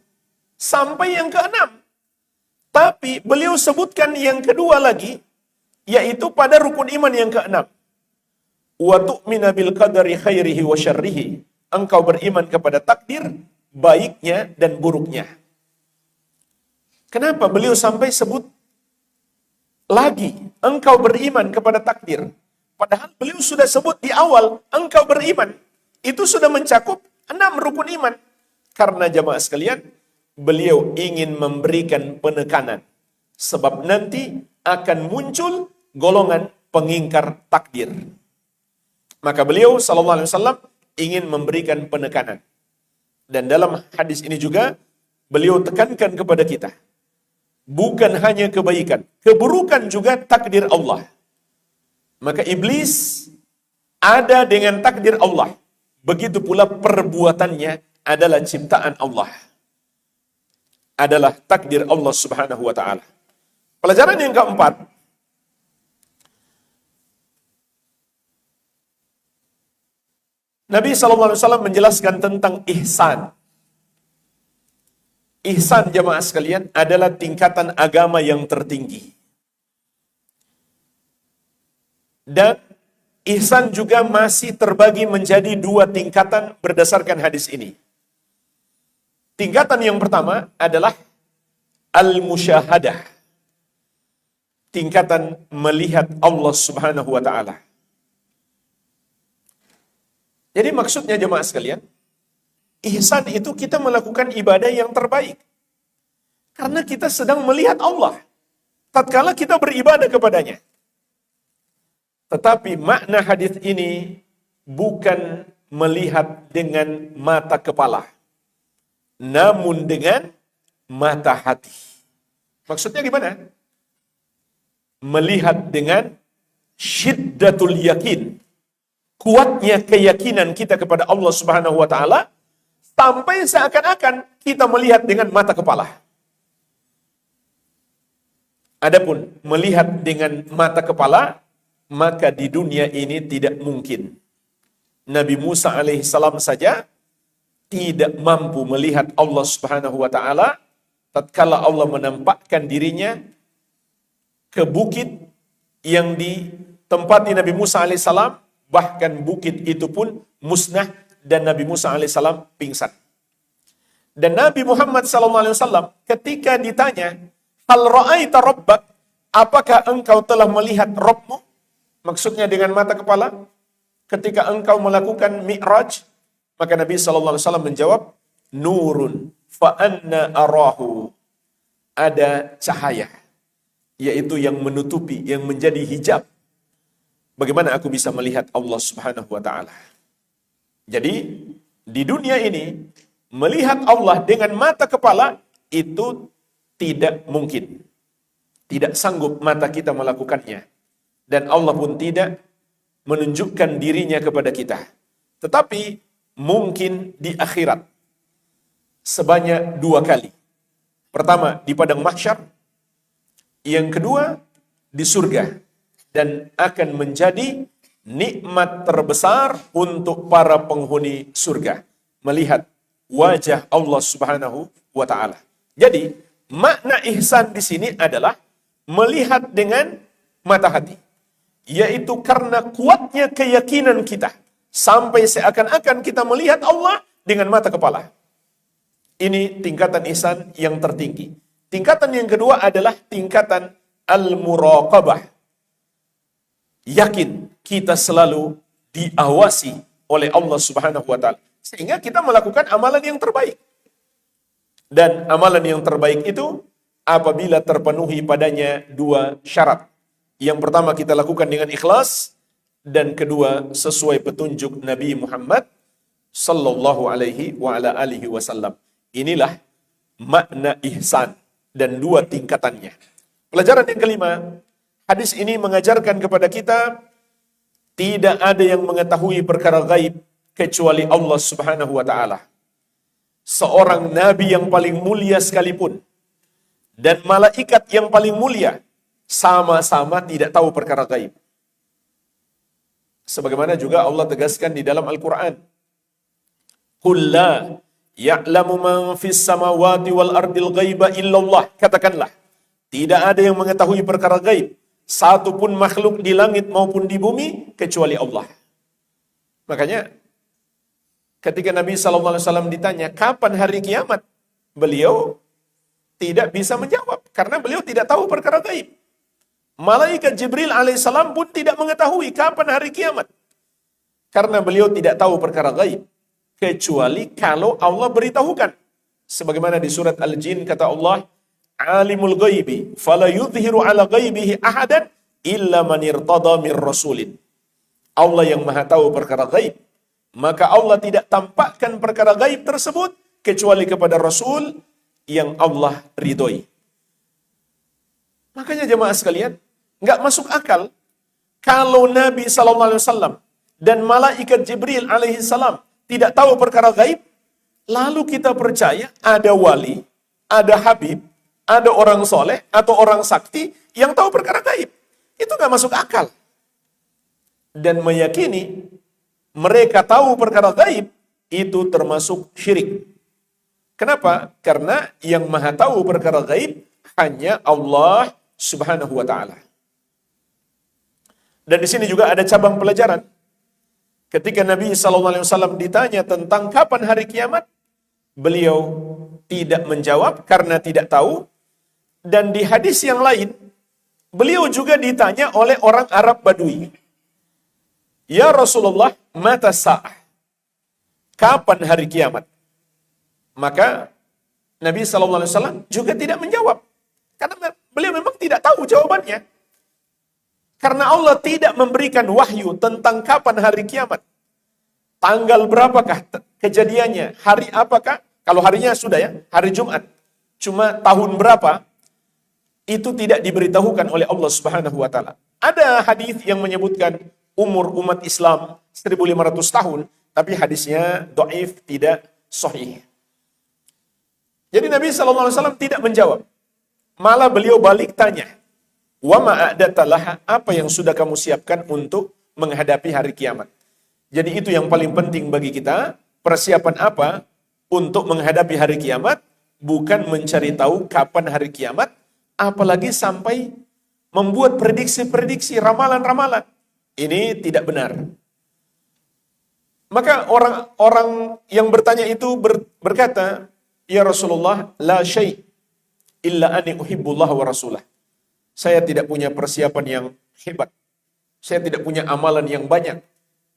sampai yang ke-6. Tapi beliau sebutkan yang kedua lagi, yaitu pada rukun iman yang ke-6. Wa tu'mina bil qadari khairihi wa syarrihi. Engkau beriman kepada takdir, baiknya dan buruknya. Kenapa beliau sampai sebut lagi, engkau beriman kepada takdir? Padahal beliau sudah sebut di awal, engkau beriman. Itu sudah mencakup 6 rukun iman. Karena jamaah sekalian, beliau ingin memberikan penekanan. Sebab nanti akan muncul golongan pengingkar takdir. Maka beliau SAW ingin memberikan penekanan. Dan dalam hadis ini juga, beliau tekankan kepada kita, bukan hanya kebaikan, keburukan juga takdir Allah. Maka iblis ada dengan takdir Allah. Begitu pula perbuatannya adalah ciptaan Allah. Adalah takdir Allah Subhanahu wa ta'ala. Pelajaran yang keempat, Nabi SAW menjelaskan tentang ihsan. Ihsan jamaah sekalian adalah tingkatan agama yang tertinggi. Dan ihsan juga masih terbagi menjadi 2 tingkatan berdasarkan hadis ini. Tingkatan yang pertama adalah al-musyahadah. Tingkatan melihat Allah Subhanahu wa ta'ala. Jadi maksudnya jemaah sekalian, ihsan itu kita melakukan ibadah yang terbaik. Karena kita sedang melihat Allah tatkala kita beribadah kepadanya. Tetapi makna hadis ini bukan melihat dengan mata kepala, namun dengan mata hati. Maksudnya gimana? Melihat dengan syiddatul yakin, kuatnya keyakinan kita kepada Allah Subhanahu wa ta'ala, sampai seakan-akan kita melihat dengan mata kepala. Adapun melihat dengan mata kepala, maka di dunia ini tidak mungkin. Nabi Musa alaihissalam saja tidak mampu melihat Allah Subhanahu wa ta'ala tatkala Allah menampakkan dirinya ke bukit yang ditempati Nabi Musa alaihissalam. Bahkan bukit itu pun musnah dan Nabi Musa alaihissalam pingsan. Dan Nabi Muhammad SAW ketika ditanya, hal ra'aita rabbak, apakah engkau telah melihat Rabbmu? Maksudnya dengan mata kepala. Ketika engkau melakukan mi'raj, maka Nabi SAW menjawab, nurun fa'anna arahu. Ada cahaya, yaitu yang menutupi, yang menjadi hijab. Bagaimana aku bisa melihat Allah Subhanahu wa ta'ala? Jadi, di dunia ini, melihat Allah dengan mata kepala, itu tidak mungkin. Tidak sanggup mata kita melakukannya. Dan Allah pun tidak menunjukkan dirinya kepada kita. Tetapi, mungkin di akhirat. Sebanyak 2 kali. Pertama, di padang mahsyar. Yang kedua, di surga. Dan akan menjadi nikmat terbesar untuk para penghuni surga. Melihat wajah Allah Subhanahu wa ta'ala. Jadi, makna ihsan di sini adalah melihat dengan mata hati. Yaitu karena kuatnya keyakinan kita. Sampai seakan-akan kita melihat Allah dengan mata kepala. Ini tingkatan ihsan yang tertinggi. Tingkatan yang kedua adalah tingkatan al-muraqabah. Yakin kita selalu diawasi oleh Allah Subhanahu wa taala sehingga kita melakukan amalan yang terbaik. Dan amalan yang terbaik itu apabila terpenuhi padanya dua syarat. Yang pertama kita lakukan dengan ikhlas, dan kedua sesuai petunjuk Nabi Muhammad sallallahu alaihi wa ala alihi wasallam. Inilah makna ihsan dan dua tingkatannya. Pelajaran yang kelima, hadis ini mengajarkan kepada kita tidak ada yang mengetahui perkara gaib kecuali Allah Subhanahu wa taala. Seorang nabi yang paling mulia sekalipun dan malaikat yang paling mulia sama-sama tidak tahu perkara gaib. Sebagaimana juga Allah tegaskan di dalam Al-Qur'an, "Qul la ya'lamu man fis samawati wal ardil ghaiba illallah." Katakanlah, tidak ada yang mengetahui perkara gaib satu pun makhluk di langit maupun di bumi kecuali Allah. Makanya ketika Nabi SAW ditanya kapan hari kiamat, beliau tidak bisa menjawab karena beliau tidak tahu perkara gaib. Malaikat Jibril alaihissalam pun tidak mengetahui kapan hari kiamat karena beliau tidak tahu perkara gaib kecuali kalau Allah beritahukan. Sebagaimana di surat Al-Jin kata Allah, "Alimul ghaibi fala yudhiru ala ghaibihi ahadan illa man irtada mir rasulin." Allah yang Maha tahu perkara gaib, maka Allah tidak tampakkan perkara gaib tersebut kecuali kepada Rasul yang Allah ridhoi. Makanya jemaah sekalian, nggak masuk akal kalau Nabi SAW dan malaikat Jibril alaihi salam tidak tahu perkara gaib, lalu kita percaya ada wali, ada habib, ada orang soleh atau orang sakti yang tahu perkara gaib. Itu nggak masuk akal. Dan meyakini mereka tahu perkara gaib itu termasuk syirik. Kenapa? Karena yang Maha tahu perkara gaib hanya Allah Subhanahu wa taala. Dan di sini juga ada cabang pelajaran. Ketika Nabi SAW ditanya tentang kapan hari kiamat, beliau tidak menjawab karena tidak tahu. Dan di hadis yang lain, beliau juga ditanya oleh orang Arab Badui, "Ya Rasulullah, mata sa'ah?" Kapan hari kiamat? Maka Nabi SAW juga tidak menjawab. Karena beliau memang tidak tahu jawabannya. Karena Allah tidak memberikan wahyu tentang kapan hari kiamat. Tanggal berapakah kejadiannya? Hari apakah? Kalau harinya sudah ya, hari Jumat. Cuma tahun berapa? Itu tidak diberitahukan oleh Allah Subhanahu wa taala. Ada hadis yang menyebutkan umur umat Islam 1500 tahun, tapi hadisnya dhaif, tidak sahih. Jadi Nabi SAW tidak menjawab. Malah beliau balik tanya, "Wa ma a'datalaha?" Apa yang sudah kamu siapkan untuk menghadapi hari kiamat? Jadi itu yang paling penting bagi kita, persiapan apa untuk menghadapi hari kiamat, bukan mencari tahu kapan hari kiamat, apalagi sampai membuat prediksi-prediksi, ramalan-ramalan. Ini tidak benar. Maka orang-orang yang bertanya itu berkata, "Ya Rasulullah, la syai' illa ani uhibbullah wa rasulah." Saya tidak punya persiapan yang hebat. Saya tidak punya amalan yang banyak.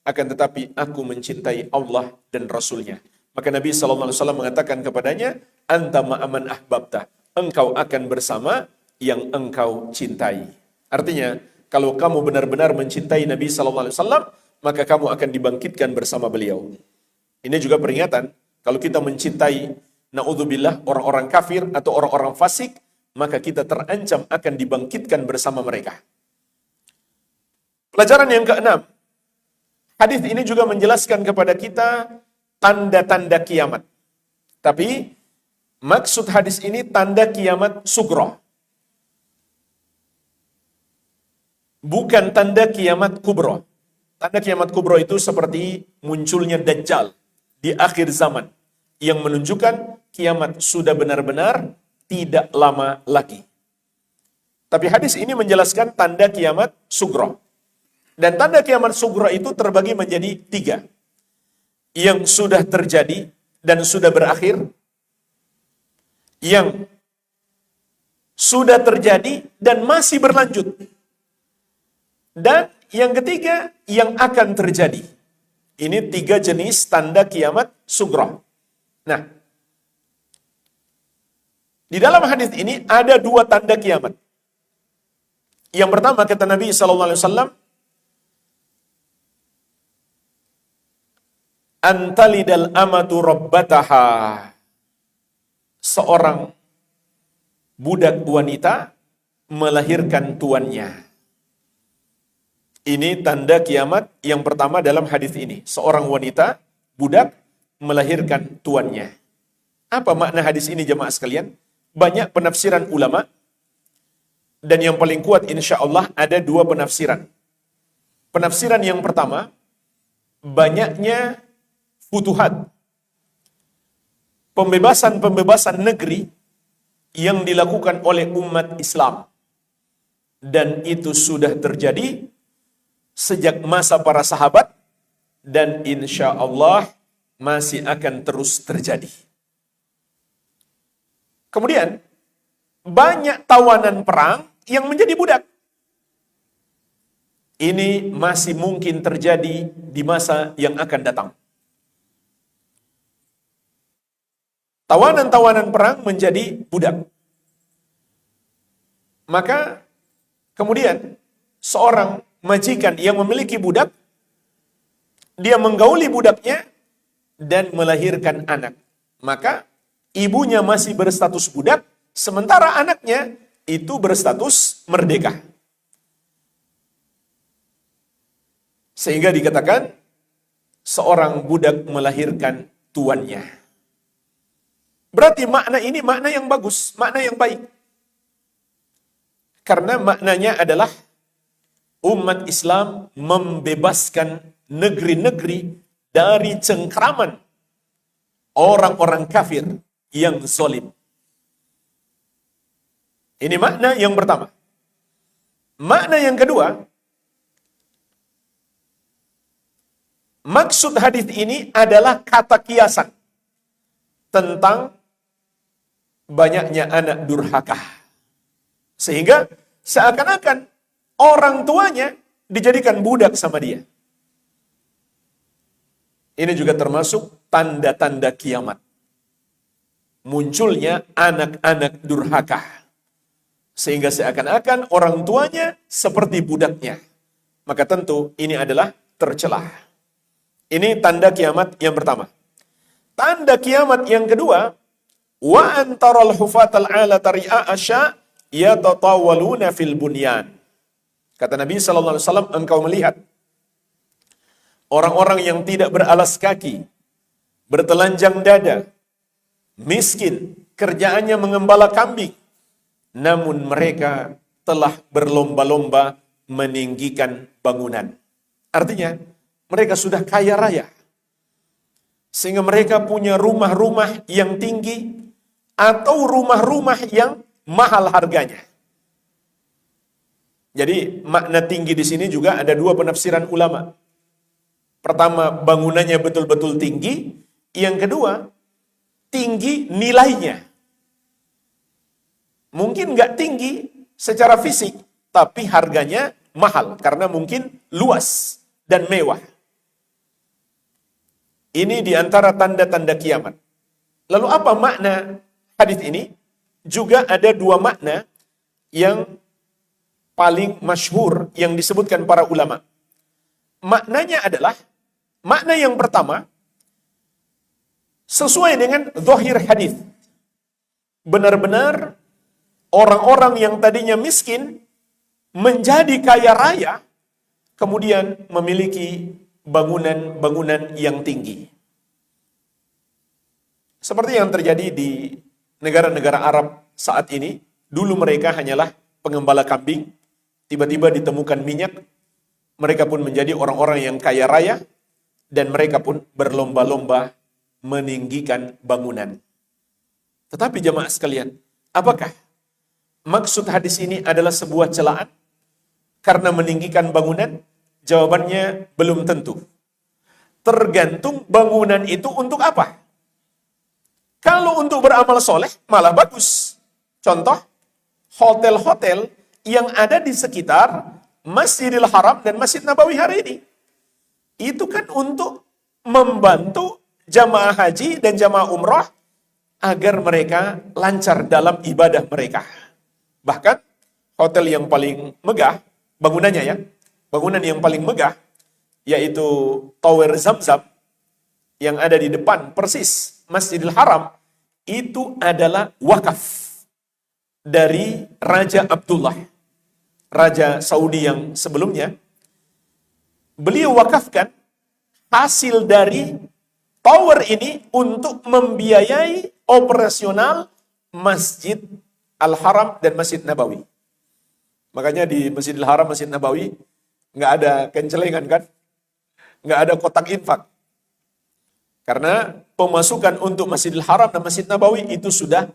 Akan tetapi aku mencintai Allah dan Rasulnya. Maka Nabi SAW mengatakan kepadanya, "Anta ma'aman ahbabta." Engkau akan bersama yang engkau cintai. Artinya, kalau kamu benar-benar mencintai Nabi SAW, maka kamu akan dibangkitkan bersama beliau. Ini juga peringatan, kalau kita mencintai, na'udzubillah, orang-orang kafir atau orang-orang fasik, maka kita terancam akan dibangkitkan bersama mereka. Pelajaran yang keenam, hadis ini juga menjelaskan kepada kita tanda-tanda kiamat. Tapi maksud hadis ini tanda kiamat sugro. Bukan tanda kiamat kubro. Tanda kiamat kubro itu seperti munculnya Dajjal di akhir zaman, yang menunjukkan kiamat sudah benar-benar tidak lama lagi. Tapi hadis ini menjelaskan tanda kiamat sugro. Dan tanda kiamat sugro itu terbagi menjadi 3. Yang sudah terjadi dan sudah berakhir, yang sudah terjadi dan masih berlanjut. Dan yang ketiga, yang akan terjadi. Ini 3 jenis tanda kiamat sughra. Nah, di dalam hadis ini ada 2 tanda kiamat. Yang pertama kata Nabi SAW, antalidal amatu rabbataha. Seorang budak wanita melahirkan tuannya. Ini tanda kiamat yang pertama dalam hadis ini. Seorang wanita, budak, melahirkan tuannya. Apa makna hadis ini jemaah sekalian? Banyak penafsiran ulama. Dan yang paling kuat insya Allah ada 2 penafsiran. Penafsiran yang pertama, banyaknya futuhat, pembebasan-pembebasan negeri yang dilakukan oleh umat Islam. Dan itu sudah terjadi sejak masa para sahabat dan insya Allah masih akan terus terjadi. Kemudian, banyak tawanan perang yang menjadi budak. Ini masih mungkin terjadi di masa yang akan datang. Tawanan-tawanan perang menjadi budak. Maka kemudian seorang majikan yang memiliki budak, dia menggauli budaknya dan melahirkan anak. Maka ibunya masih berstatus budak, sementara anaknya itu berstatus merdeka. Sehingga dikatakan seorang budak melahirkan tuannya. Berarti makna ini makna yang bagus, makna yang baik. Karena maknanya adalah umat Islam membebaskan negeri-negeri dari cengkraman orang-orang kafir yang zalim. Ini makna yang pertama. Makna yang kedua, maksud hadis ini adalah kata kiasan tentang banyaknya anak durhaka. Sehingga seakan-akan orang tuanya dijadikan budak sama dia. Ini juga termasuk tanda-tanda kiamat. Munculnya anak-anak durhaka. Sehingga seakan-akan orang tuanya seperti budaknya. Maka tentu ini adalah tercelah. Ini tanda kiamat yang pertama. Tanda kiamat yang kedua, wa antaral hufatal alata ri'a asya yatatawaluna fil bunyan. Kata Nabi SAW, engkau melihat orang-orang yang tidak beralas kaki, bertelanjang dada, miskin, kerjaannya mengembala kambing, namun mereka telah berlomba-lomba meninggikan bangunan. Artinya, mereka sudah kaya raya. Sehingga mereka punya rumah-rumah yang tinggi atau rumah-rumah yang mahal harganya. Jadi makna tinggi di sini juga ada 2 penafsiran ulama. Pertama, bangunannya betul-betul tinggi. Yang kedua, tinggi nilainya. Mungkin nggak tinggi secara fisik, tapi harganya mahal karena mungkin luas dan mewah. Ini diantara tanda-tanda kiamat. Lalu apa makna hadis ini? Juga ada 2 makna yang paling masyhur yang disebutkan para ulama. Maknanya adalah, makna yang pertama, sesuai dengan zahir hadis. Benar-benar orang-orang yang tadinya miskin menjadi kaya raya, kemudian memiliki bangunan-bangunan yang tinggi. Seperti yang terjadi di negara-negara Arab saat ini, dulu mereka hanyalah pengembala kambing, tiba-tiba ditemukan minyak, mereka pun menjadi orang-orang yang kaya raya, dan mereka pun berlomba-lomba meninggikan bangunan. Tetapi jemaah sekalian, apakah maksud hadis ini adalah sebuah celaan karena meninggikan bangunan? Jawabannya belum tentu. Tergantung bangunan itu untuk apa. Kalau untuk beramal soleh, malah bagus. Contoh, hotel-hotel yang ada di sekitar Masjidil Haram dan Masjid Nabawi hari ini. Itu kan untuk membantu jamaah haji dan jamaah umrah agar mereka lancar dalam ibadah mereka. Bahkan hotel yang paling megah, bangunannya ya, bangunan yang paling megah, yaitu Tower Zamzam, yang ada di depan persis Masjidil Haram, itu adalah wakaf dari Raja Abdullah, Raja Saudi yang sebelumnya. Beliau wakafkan hasil dari tower ini untuk membiayai operasional Masjid Al-Haram dan Masjid Nabawi. Makanya di Masjidil Haram, Masjid Nabawi, nggak ada kencelengan kan? Nggak ada kotak infak. Karena pemasukan untuk Masjidil Haram dan Masjid Nabawi itu sudah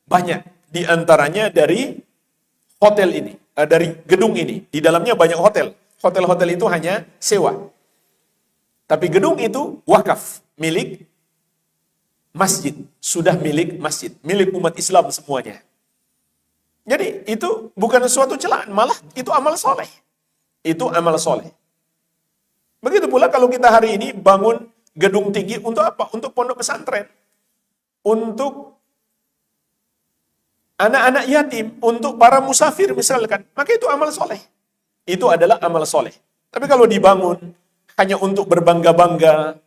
banyak. Di antaranya dari hotel ini, dari gedung ini. Di dalamnya banyak hotel. Hotel-hotel itu hanya sewa. Tapi gedung itu wakaf, milik masjid. Sudah milik masjid, milik umat Islam semuanya. Jadi itu bukan suatu celaan, malah itu amal soleh. Itu amal soleh. Begitu pula kalau kita hari ini bangun gedung tinggi untuk apa? Untuk pondok pesantren. Untuk anak-anak yatim, untuk para musafir misalkan. Maka itu amal soleh. Itu adalah amal soleh. Tapi kalau dibangun hanya untuk berbangga-bangga,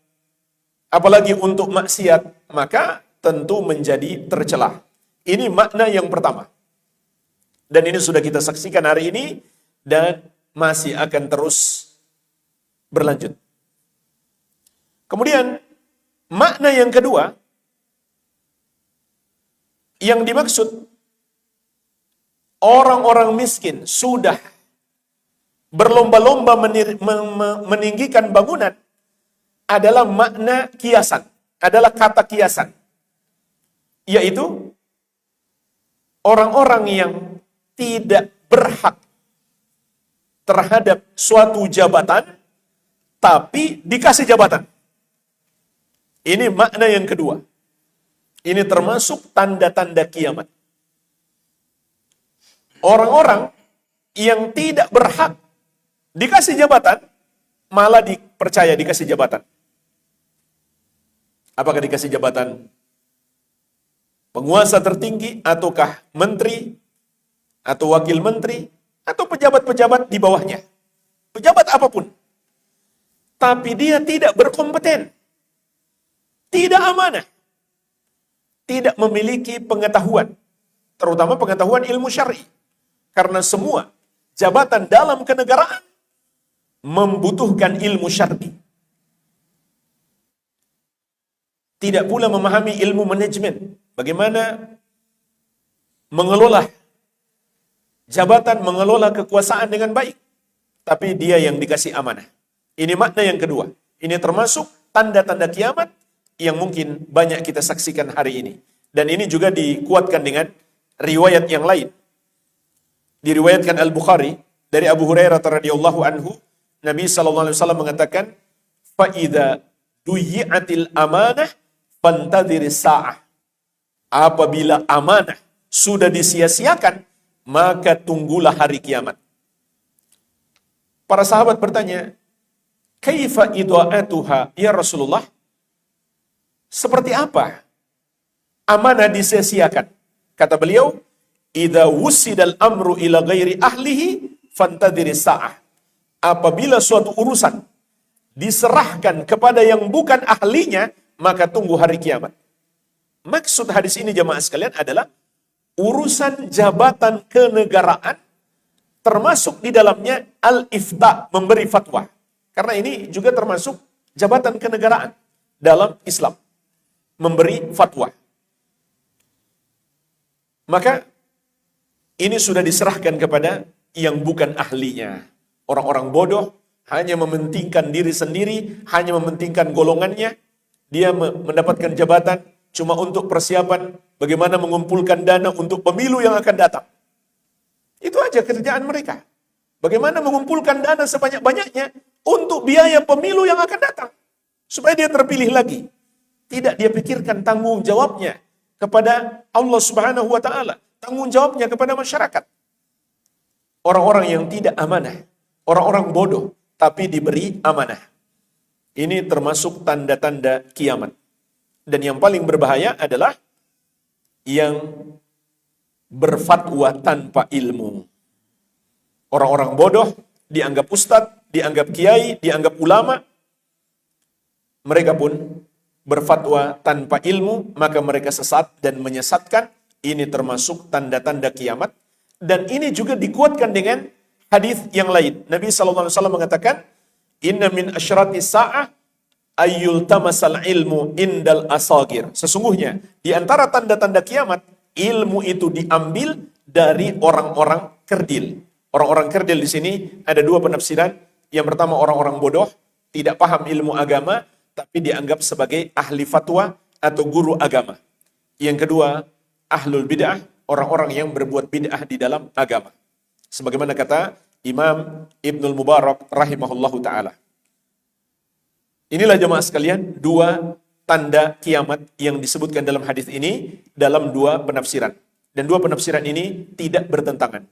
apalagi untuk maksiat, maka tentu menjadi tercela. Ini makna yang pertama. Dan ini sudah kita saksikan hari ini, dan masih akan terus berlanjut. Kemudian, makna yang kedua, yang dimaksud, orang-orang miskin sudah berlomba-lomba meninggikan bangunan, adalah makna kiasan, adalah kata kiasan. Yaitu, orang-orang yang tidak berhak terhadap suatu jabatan, tapi dikasih jabatan. Ini makna yang kedua. Ini termasuk tanda-tanda kiamat. Orang-orang yang tidak berhak dikasih jabatan, malah dipercaya dikasih jabatan. Apakah dikasih jabatan penguasa tertinggi, ataukah menteri, atau wakil menteri, atau pejabat-pejabat di bawahnya. Pejabat apapun. Tapi dia tidak berkompeten. Tidak amanah. Tidak memiliki pengetahuan. Terutama pengetahuan ilmu syar'i. Karena semua jabatan dalam kenegaraan membutuhkan ilmu syar'i. Tidak pula memahami ilmu manajemen. Bagaimana mengelola jabatan, mengelola kekuasaan dengan baik. Tapi dia yang dikasih amanah. Ini makna yang kedua. Ini termasuk tanda-tanda kiamat yang mungkin banyak kita saksikan hari ini. Dan ini juga dikuatkan dengan riwayat yang lain. Diriwayatkan Al-Bukhari dari Abu Hurairah radhiyallahu anhu, Nabi SAW mengatakan, "Fa'idha duyi'atil amanah fantadhiris sa'ah." Apabila amanah sudah disia-siakan, maka tunggulah hari kiamat. Para sahabat bertanya, "Kaifa idha'atuha ya Rasulullah?" Seperti apa amanah disia-siakan? Kata beliau, "Idza wusidal amru ila ghairi ahlihi fantadhiris sa'ah." Apabila suatu urusan diserahkan kepada yang bukan ahlinya, maka tunggu hari kiamat. Maksud hadis ini jemaah sekalian adalah urusan jabatan kenegaraan, termasuk di dalamnya al-ifta, memberi fatwa. Karena ini juga termasuk jabatan kenegaraan dalam Islam, memberi fatwa. Maka ini sudah diserahkan kepada yang bukan ahlinya. Orang-orang bodoh hanya mementingkan diri sendiri, hanya mementingkan golongannya. Dia mendapatkan jabatan cuma untuk persiapan bagaimana mengumpulkan dana untuk pemilu yang akan datang. Itu aja kerjaan mereka. Bagaimana mengumpulkan dana sebanyak-banyaknya untuk biaya pemilu yang akan datang. Supaya dia terpilih lagi. Tidak dia pikirkan tanggung jawabnya kepada Allah Subhanahu wa taala, tanggung jawabnya kepada masyarakat. Orang-orang yang tidak amanah, orang-orang bodoh tapi diberi amanah. Ini termasuk tanda-tanda kiamat. Dan yang paling berbahaya adalah yang berfatwa tanpa ilmu. Orang-orang bodoh dianggap ustadz, dianggap kiai, dianggap ulama. Mereka pun berfatwa tanpa ilmu, maka mereka sesat dan menyesatkan. Ini termasuk tanda-tanda kiamat. Dan ini juga dikuatkan dengan hadis yang lain. Nabi SAW mengatakan, Inna min asyrati sa'ah ayyul tamasal ilmu indal asagir. Sesungguhnya, di antara tanda-tanda kiamat, ilmu itu diambil dari orang-orang kerdil. Orang-orang kerdil di sini ada dua penafsiran. Yang pertama, orang-orang bodoh, tidak paham ilmu agama, tapi dianggap sebagai ahli fatwa atau guru agama. Yang kedua, ahlul bid'ah, orang-orang yang berbuat bid'ah di dalam agama. Sebagaimana kata Imam Ibnul Mubarak rahimahullahu ta'ala. Inilah jemaah sekalian, dua tanda kiamat yang disebutkan dalam hadis ini dalam dua penafsiran. Dan dua penafsiran ini tidak bertentangan.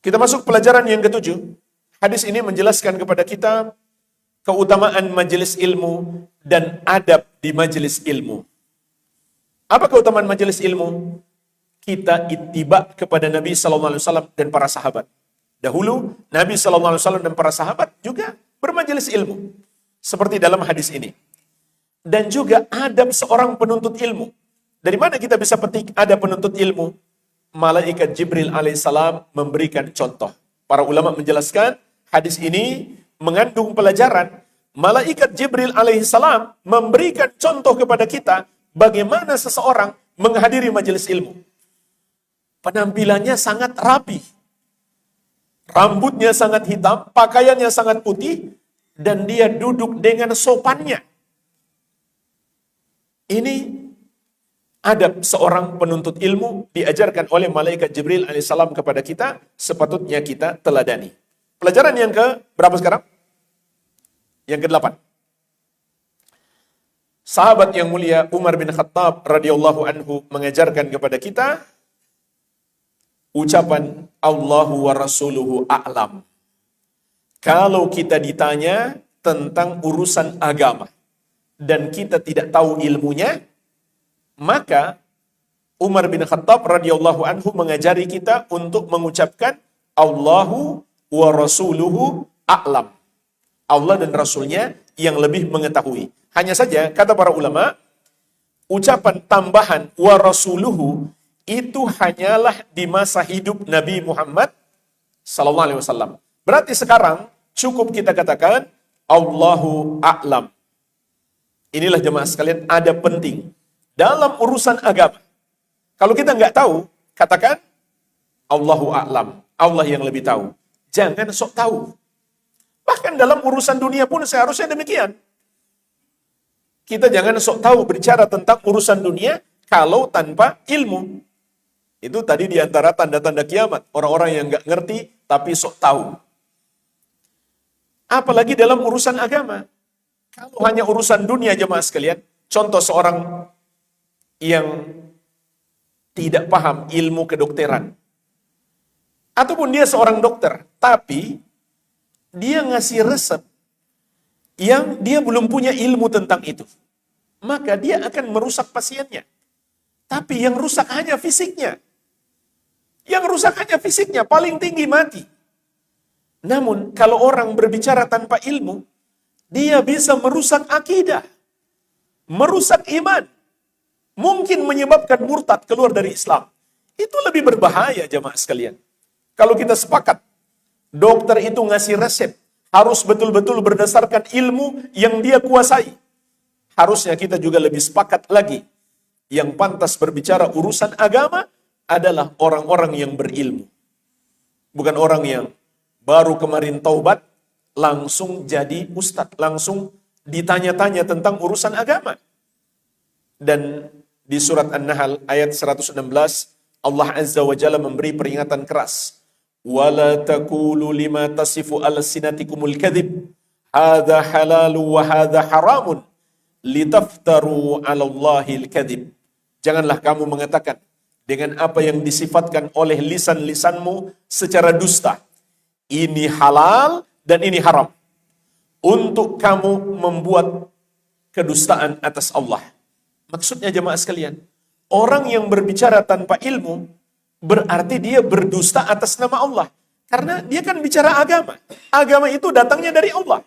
Kita masuk pelajaran yang ketujuh. Hadis ini menjelaskan kepada kita keutamaan majelis ilmu dan adab di majelis ilmu. Apa keutamaan majelis ilmu? Kita ittiba kepada Nabi SAW dan para sahabat. Dahulu Nabi SAW dan para sahabat juga bermajelis ilmu. Seperti dalam hadis ini. Dan juga adab seorang penuntut ilmu. Dari mana kita bisa petik adab penuntut ilmu? Malaikat Jibril alaihissalam memberikan contoh. Para ulama menjelaskan hadis ini mengandung pelajaran. Malaikat Jibril alaihissalam memberikan contoh kepada kita bagaimana seseorang menghadiri majelis ilmu. Penampilannya sangat rapi. Rambutnya sangat hitam, pakaiannya sangat putih, dan dia duduk dengan sopannya. Ini adab seorang penuntut ilmu diajarkan oleh malaikat Jibril alaihissalam kepada kita, sepatutnya kita teladani. Pelajaran yang ke berapa sekarang? Yang ke-8. Sahabat yang mulia Umar bin Khattab radhiyallahu anhu mengajarkan kepada kita ucapan Allahu wa rasuluhu a'lam. Kalau kita ditanya tentang urusan agama dan kita tidak tahu ilmunya, maka Umar bin Khattab radhiyallahu anhu mengajari kita untuk mengucapkan Allahu wa rasuluhu a'lam. Allah dan Rasulnya yang lebih mengetahui. Hanya saja, kata para ulama, ucapan tambahan wa rasuluhu itu hanyalah di masa hidup Nabi Muhammad sallallahu alaihi wasallam. Berarti sekarang cukup kita katakan Allahu a'lam. Inilah jemaah sekalian ada penting dalam urusan agama. Kalau kita nggak tahu, katakan Allahu a'lam. Allah yang lebih tahu. Jangan sok tahu. Bahkan dalam urusan dunia pun seharusnya demikian. Kita jangan sok tahu berbicara tentang urusan dunia kalau tanpa ilmu. Itu tadi diantara tanda-tanda kiamat. Orang-orang yang nggak ngerti tapi sok tahu. Apalagi dalam urusan agama. Kalau hanya urusan dunia jemaah sekalian. Contoh seorang yang tidak paham ilmu kedokteran. Ataupun dia seorang dokter. Tapi dia ngasih resep yang dia belum punya ilmu tentang itu. Maka dia akan merusak pasiennya. Tapi yang rusak hanya fisiknya. Yang rusak hanya fisiknya, paling tinggi mati. Namun kalau orang berbicara tanpa ilmu, dia bisa merusak akidah. Merusak iman. Mungkin menyebabkan murtad keluar dari Islam. Itu lebih berbahaya jemaah sekalian. Kalau kita sepakat, dokter itu ngasih resep, harus betul-betul berdasarkan ilmu yang dia kuasai. Harusnya kita juga lebih sepakat lagi. Yang pantas berbicara urusan agama adalah orang-orang yang berilmu. Bukan orang yang baru kemarin taubat, langsung jadi ustadz, langsung ditanya-tanya tentang urusan agama. Dan di surat An-Nahl ayat 116, Allah Azza wa Jalla memberi peringatan keras. وَلَا تَقُولُوا لِمَا تَصِفُ أَلْسِنَتِكُمُ الْكَذِبُ هَذَا حَلَالٌ وَهَذَا حَرَامٌ litaftaru 'alallahil kadzib. Janganlah kamu mengatakan dengan apa yang disifatkan oleh lisan-lisanmu secara dusta. Ini halal dan ini haram. Untuk kamu membuat kedustaan atas Allah. Maksudnya jemaah sekalian, orang yang berbicara tanpa ilmu berarti dia berdusta atas nama Allah. Karena dia kan bicara agama. Agama itu datangnya dari Allah.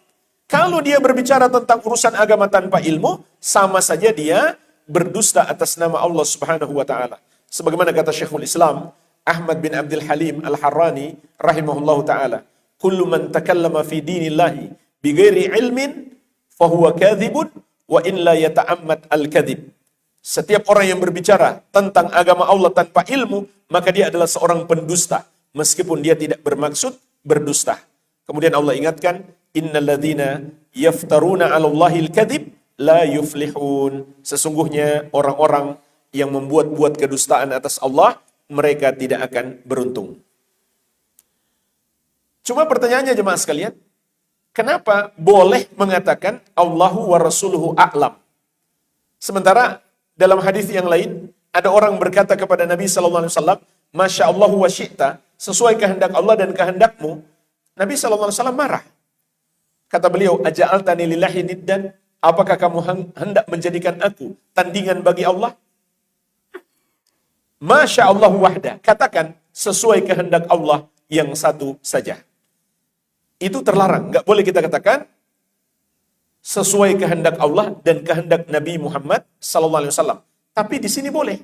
Kalau dia berbicara tentang urusan agama tanpa ilmu, sama saja dia berdusta atas nama Allah Subhanahu wa taala. Sebagaimana kata Syekhul Islam Ahmad bin Abdul Halim Al-Harrani rahimahullahu taala, "Kullu man takallama fi dinillahi bighairi ilmin fahuwa kadzibun wa in la yata'ammad al-kadzib." Setiap orang yang berbicara tentang agama Allah tanpa ilmu, maka dia adalah seorang pendusta, meskipun dia tidak bermaksud berdusta. Kemudian Allah ingatkan, innalladzina yaftaruna 'alallahi al-kadzib la yuflihun. Sesungguhnya orang-orang yang membuat-buat kedustaan atas Allah, mereka tidak akan beruntung. Cuma pertanyaannya jemaah sekalian, kenapa boleh mengatakan Allahu wa rasuluhu a'lam? Sementara dalam hadis yang lain, ada orang berkata kepada Nabi SAW, Masya Allah wa syi'ta, sesuai kehendak Allah dan kehendakmu. Nabi SAW marah. Kata beliau, aja'altani lillahi niddan, apakah kamu hendak menjadikan aku tandingan bagi Allah? Masya Allah wahda, katakan sesuai kehendak Allah yang satu saja. Itu terlarang, nggak boleh kita katakan sesuai kehendak Allah dan kehendak Nabi Muhammad SAW. Tapi di sini boleh.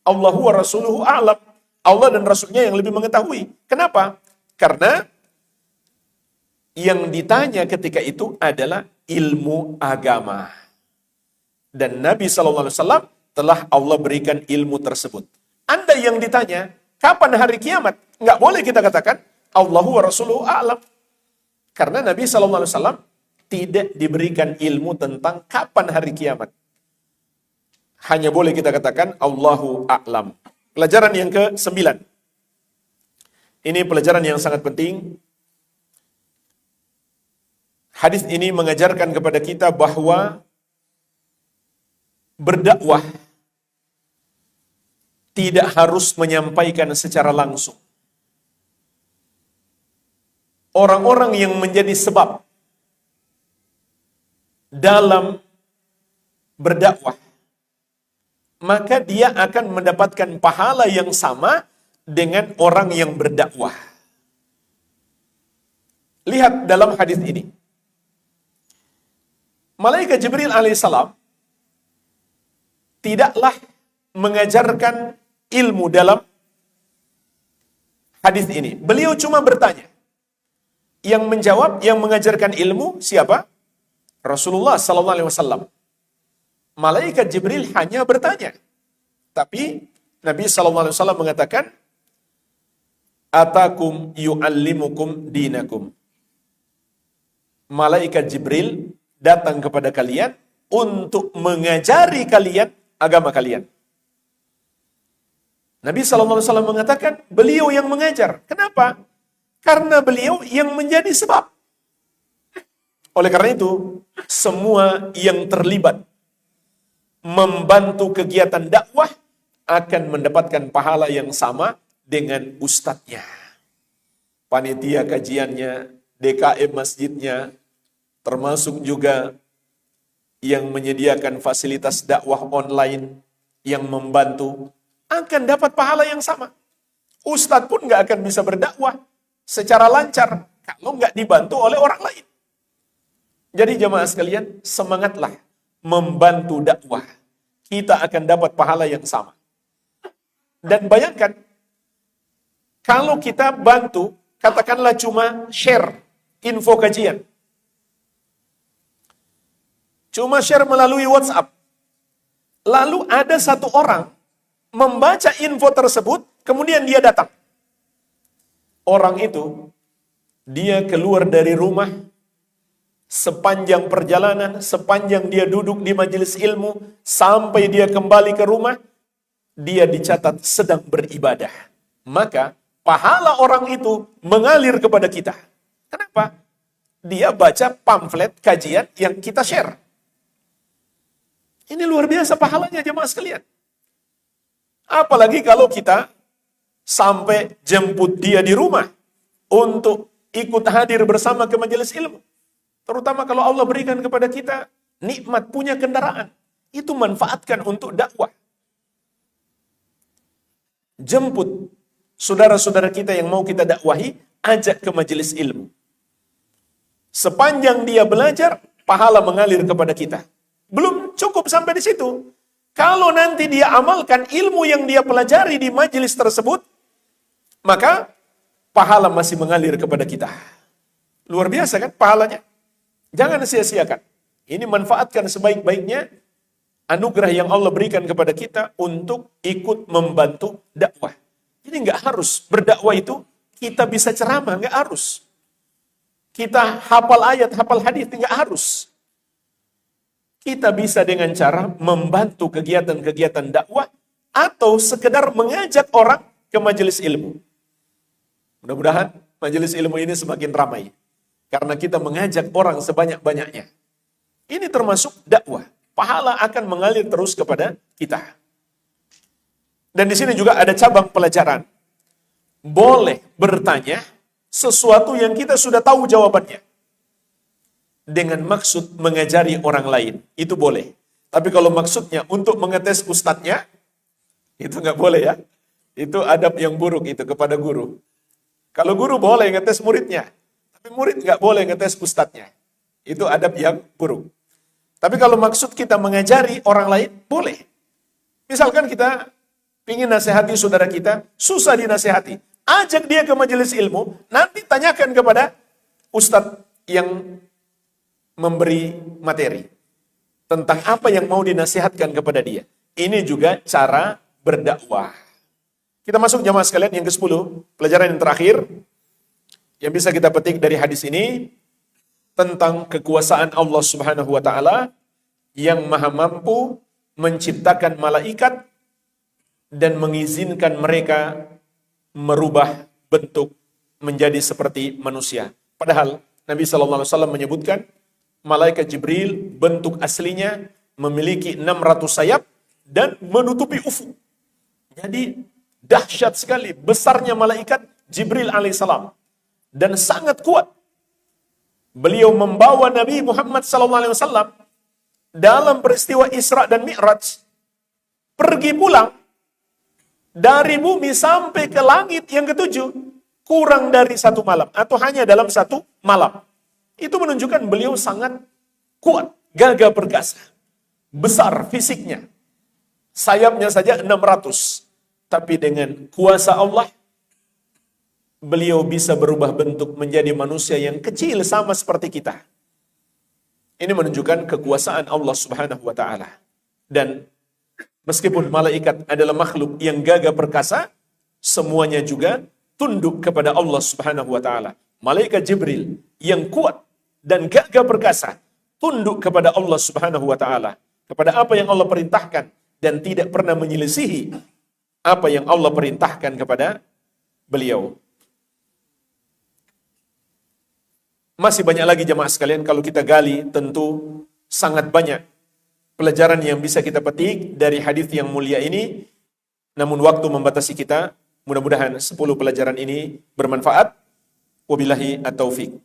Allahu wa rasuluhu a'lam. Allah dan Rasulnya yang lebih mengetahui. Kenapa? Karena yang ditanya ketika itu adalah ilmu agama. Dan Nabi SAW telah Allah berikan ilmu tersebut. Anda yang ditanya, kapan hari kiamat? Nggak boleh kita katakan, Allahu wa rasuluhu a'lam. Karena Nabi SAW tidak diberikan ilmu tentang kapan hari kiamat. Hanya boleh kita katakan Allahu a'lam. Pelajaran yang ke-9. Ini pelajaran yang sangat penting. Hadis ini mengajarkan kepada kita bahwa berdakwah tidak harus menyampaikan secara langsung. Orang-orang yang menjadi sebab dalam berdakwah, maka dia akan mendapatkan pahala yang sama dengan orang yang berdakwah. Lihat dalam hadis ini. Malaikat Jibril alaihissalam tidaklah mengajarkan ilmu dalam hadis ini. Beliau cuma bertanya. Yang menjawab, yang mengajarkan ilmu siapa? Rasulullah SAW. Malaikat Jibril hanya bertanya. Tapi Nabi SAW mengatakan, Atakum yu'allimukum dinakum. Malaikat Jibril datang kepada kalian untuk mengajari kalian agama kalian. Nabi SAW mengatakan, beliau yang mengajar. Kenapa? Karena beliau yang menjadi sebab. Oleh karena itu, semua yang terlibat membantu kegiatan dakwah akan mendapatkan pahala yang sama dengan ustadznya. Panitia kajiannya, DKM masjidnya, termasuk juga yang menyediakan fasilitas dakwah online yang membantu, akan dapat pahala yang sama. Ustadz pun nggak akan bisa berdakwah secara lancar kalau nggak dibantu oleh orang lain. Jadi jemaah sekalian, semangatlah membantu dakwah. Kita akan dapat pahala yang sama. Dan bayangkan, kalau kita bantu, katakanlah cuma share info kajian. Cuma share melalui WhatsApp. Lalu ada satu orang membaca info tersebut, kemudian dia datang. Orang itu, dia keluar dari rumah, sepanjang perjalanan, sepanjang dia duduk di majelis ilmu, sampai dia kembali ke rumah, dia dicatat sedang beribadah. Maka, pahala orang itu mengalir kepada kita. Kenapa? Dia baca pamflet kajian yang kita share. Ini luar biasa pahalanya jemaah sekalian. Apalagi kalau kita sampai jemput dia di rumah untuk ikut hadir bersama ke majelis ilmu. Terutama kalau Allah berikan kepada kita nikmat punya kendaraan. Itu manfaatkan untuk dakwah. Jemput saudara-saudara kita yang mau kita dakwahi, ajak ke majelis ilmu. Sepanjang dia belajar, pahala mengalir kepada kita. Belum cukup sampai di situ. Kalau nanti dia amalkan ilmu yang dia pelajari di majelis tersebut, maka pahala masih mengalir kepada kita. Luar biasa kan pahalanya? Jangan sia-siakan. Ini manfaatkan sebaik-baiknya anugerah yang Allah berikan kepada kita untuk ikut membantu dakwah. Jadi nggak harus berdakwah itu kita bisa ceramah, nggak harus. Kita hafal ayat, hafal hadis, nggak harus. Kita bisa dengan cara membantu kegiatan-kegiatan dakwah atau sekedar mengajak orang ke majelis ilmu. Mudah-mudahan majelis ilmu ini semakin ramai karena kita mengajak orang sebanyak-banyaknya. Ini termasuk dakwah. Pahala akan mengalir terus kepada kita. Dan di sini juga ada cabang pelajaran. Boleh bertanya sesuatu yang kita sudah tahu jawabannya. Dengan maksud mengajari orang lain. Itu boleh. Tapi kalau maksudnya untuk mengetes ustadznya, itu nggak boleh ya. Itu adab yang buruk itu kepada guru. Kalau guru boleh ngetes muridnya. Tapi murid nggak boleh ngetes ustadznya. Itu adab yang buruk. Tapi kalau maksud kita mengajari orang lain, boleh. Misalkan kita ingin nasihati saudara kita, susah dinasihati. Ajak dia ke majelis ilmu, nanti tanyakan kepada ustadz yang memberi materi tentang apa yang mau dinasihatkan kepada dia. Ini juga cara berdakwah. Kita masuk jamaah sekalian yang ke-10, pelajaran yang terakhir yang bisa kita petik dari hadis ini tentang kekuasaan Allah Subhanahu wa taala yang maha mampu menciptakan malaikat dan mengizinkan mereka merubah bentuk menjadi seperti manusia. Padahal Nabi sallallahu alaihi wasallam menyebutkan malaikat Jibril bentuk aslinya memiliki 600 sayap dan menutupi ufuk. Jadi dahsyat sekali besarnya malaikat Jibril alaihissalam dan sangat kuat. Beliau membawa Nabi Muhammad SAW dalam peristiwa Isra dan Mi'raj. Pergi pulang dari bumi sampai ke langit yang ketujuh kurang dari 1 malam atau hanya dalam 1 malam. Itu menunjukkan beliau sangat kuat, gagah perkasa, besar fisiknya. Sayapnya saja 600. Tapi dengan kuasa Allah, beliau bisa berubah bentuk menjadi manusia yang kecil sama seperti kita. Ini menunjukkan kekuasaan Allah Subhanahu wa taala. Dan meskipun malaikat adalah makhluk yang gagah perkasa, semuanya juga tunduk kepada Allah Subhanahu wa taala. Malaikat Jibril yang kuat dan gagah perkasa tunduk kepada Allah Subhanahu wa taala, kepada apa yang Allah perintahkan dan tidak pernah menyelisihi apa yang Allah perintahkan kepada beliau. Masih banyak lagi jemaah sekalian kalau kita gali, tentu sangat banyak pelajaran yang bisa kita petik dari hadis yang mulia ini. Namun waktu membatasi kita, mudah-mudahan 10 pelajaran ini bermanfaat. Wabillahi at-taufiq.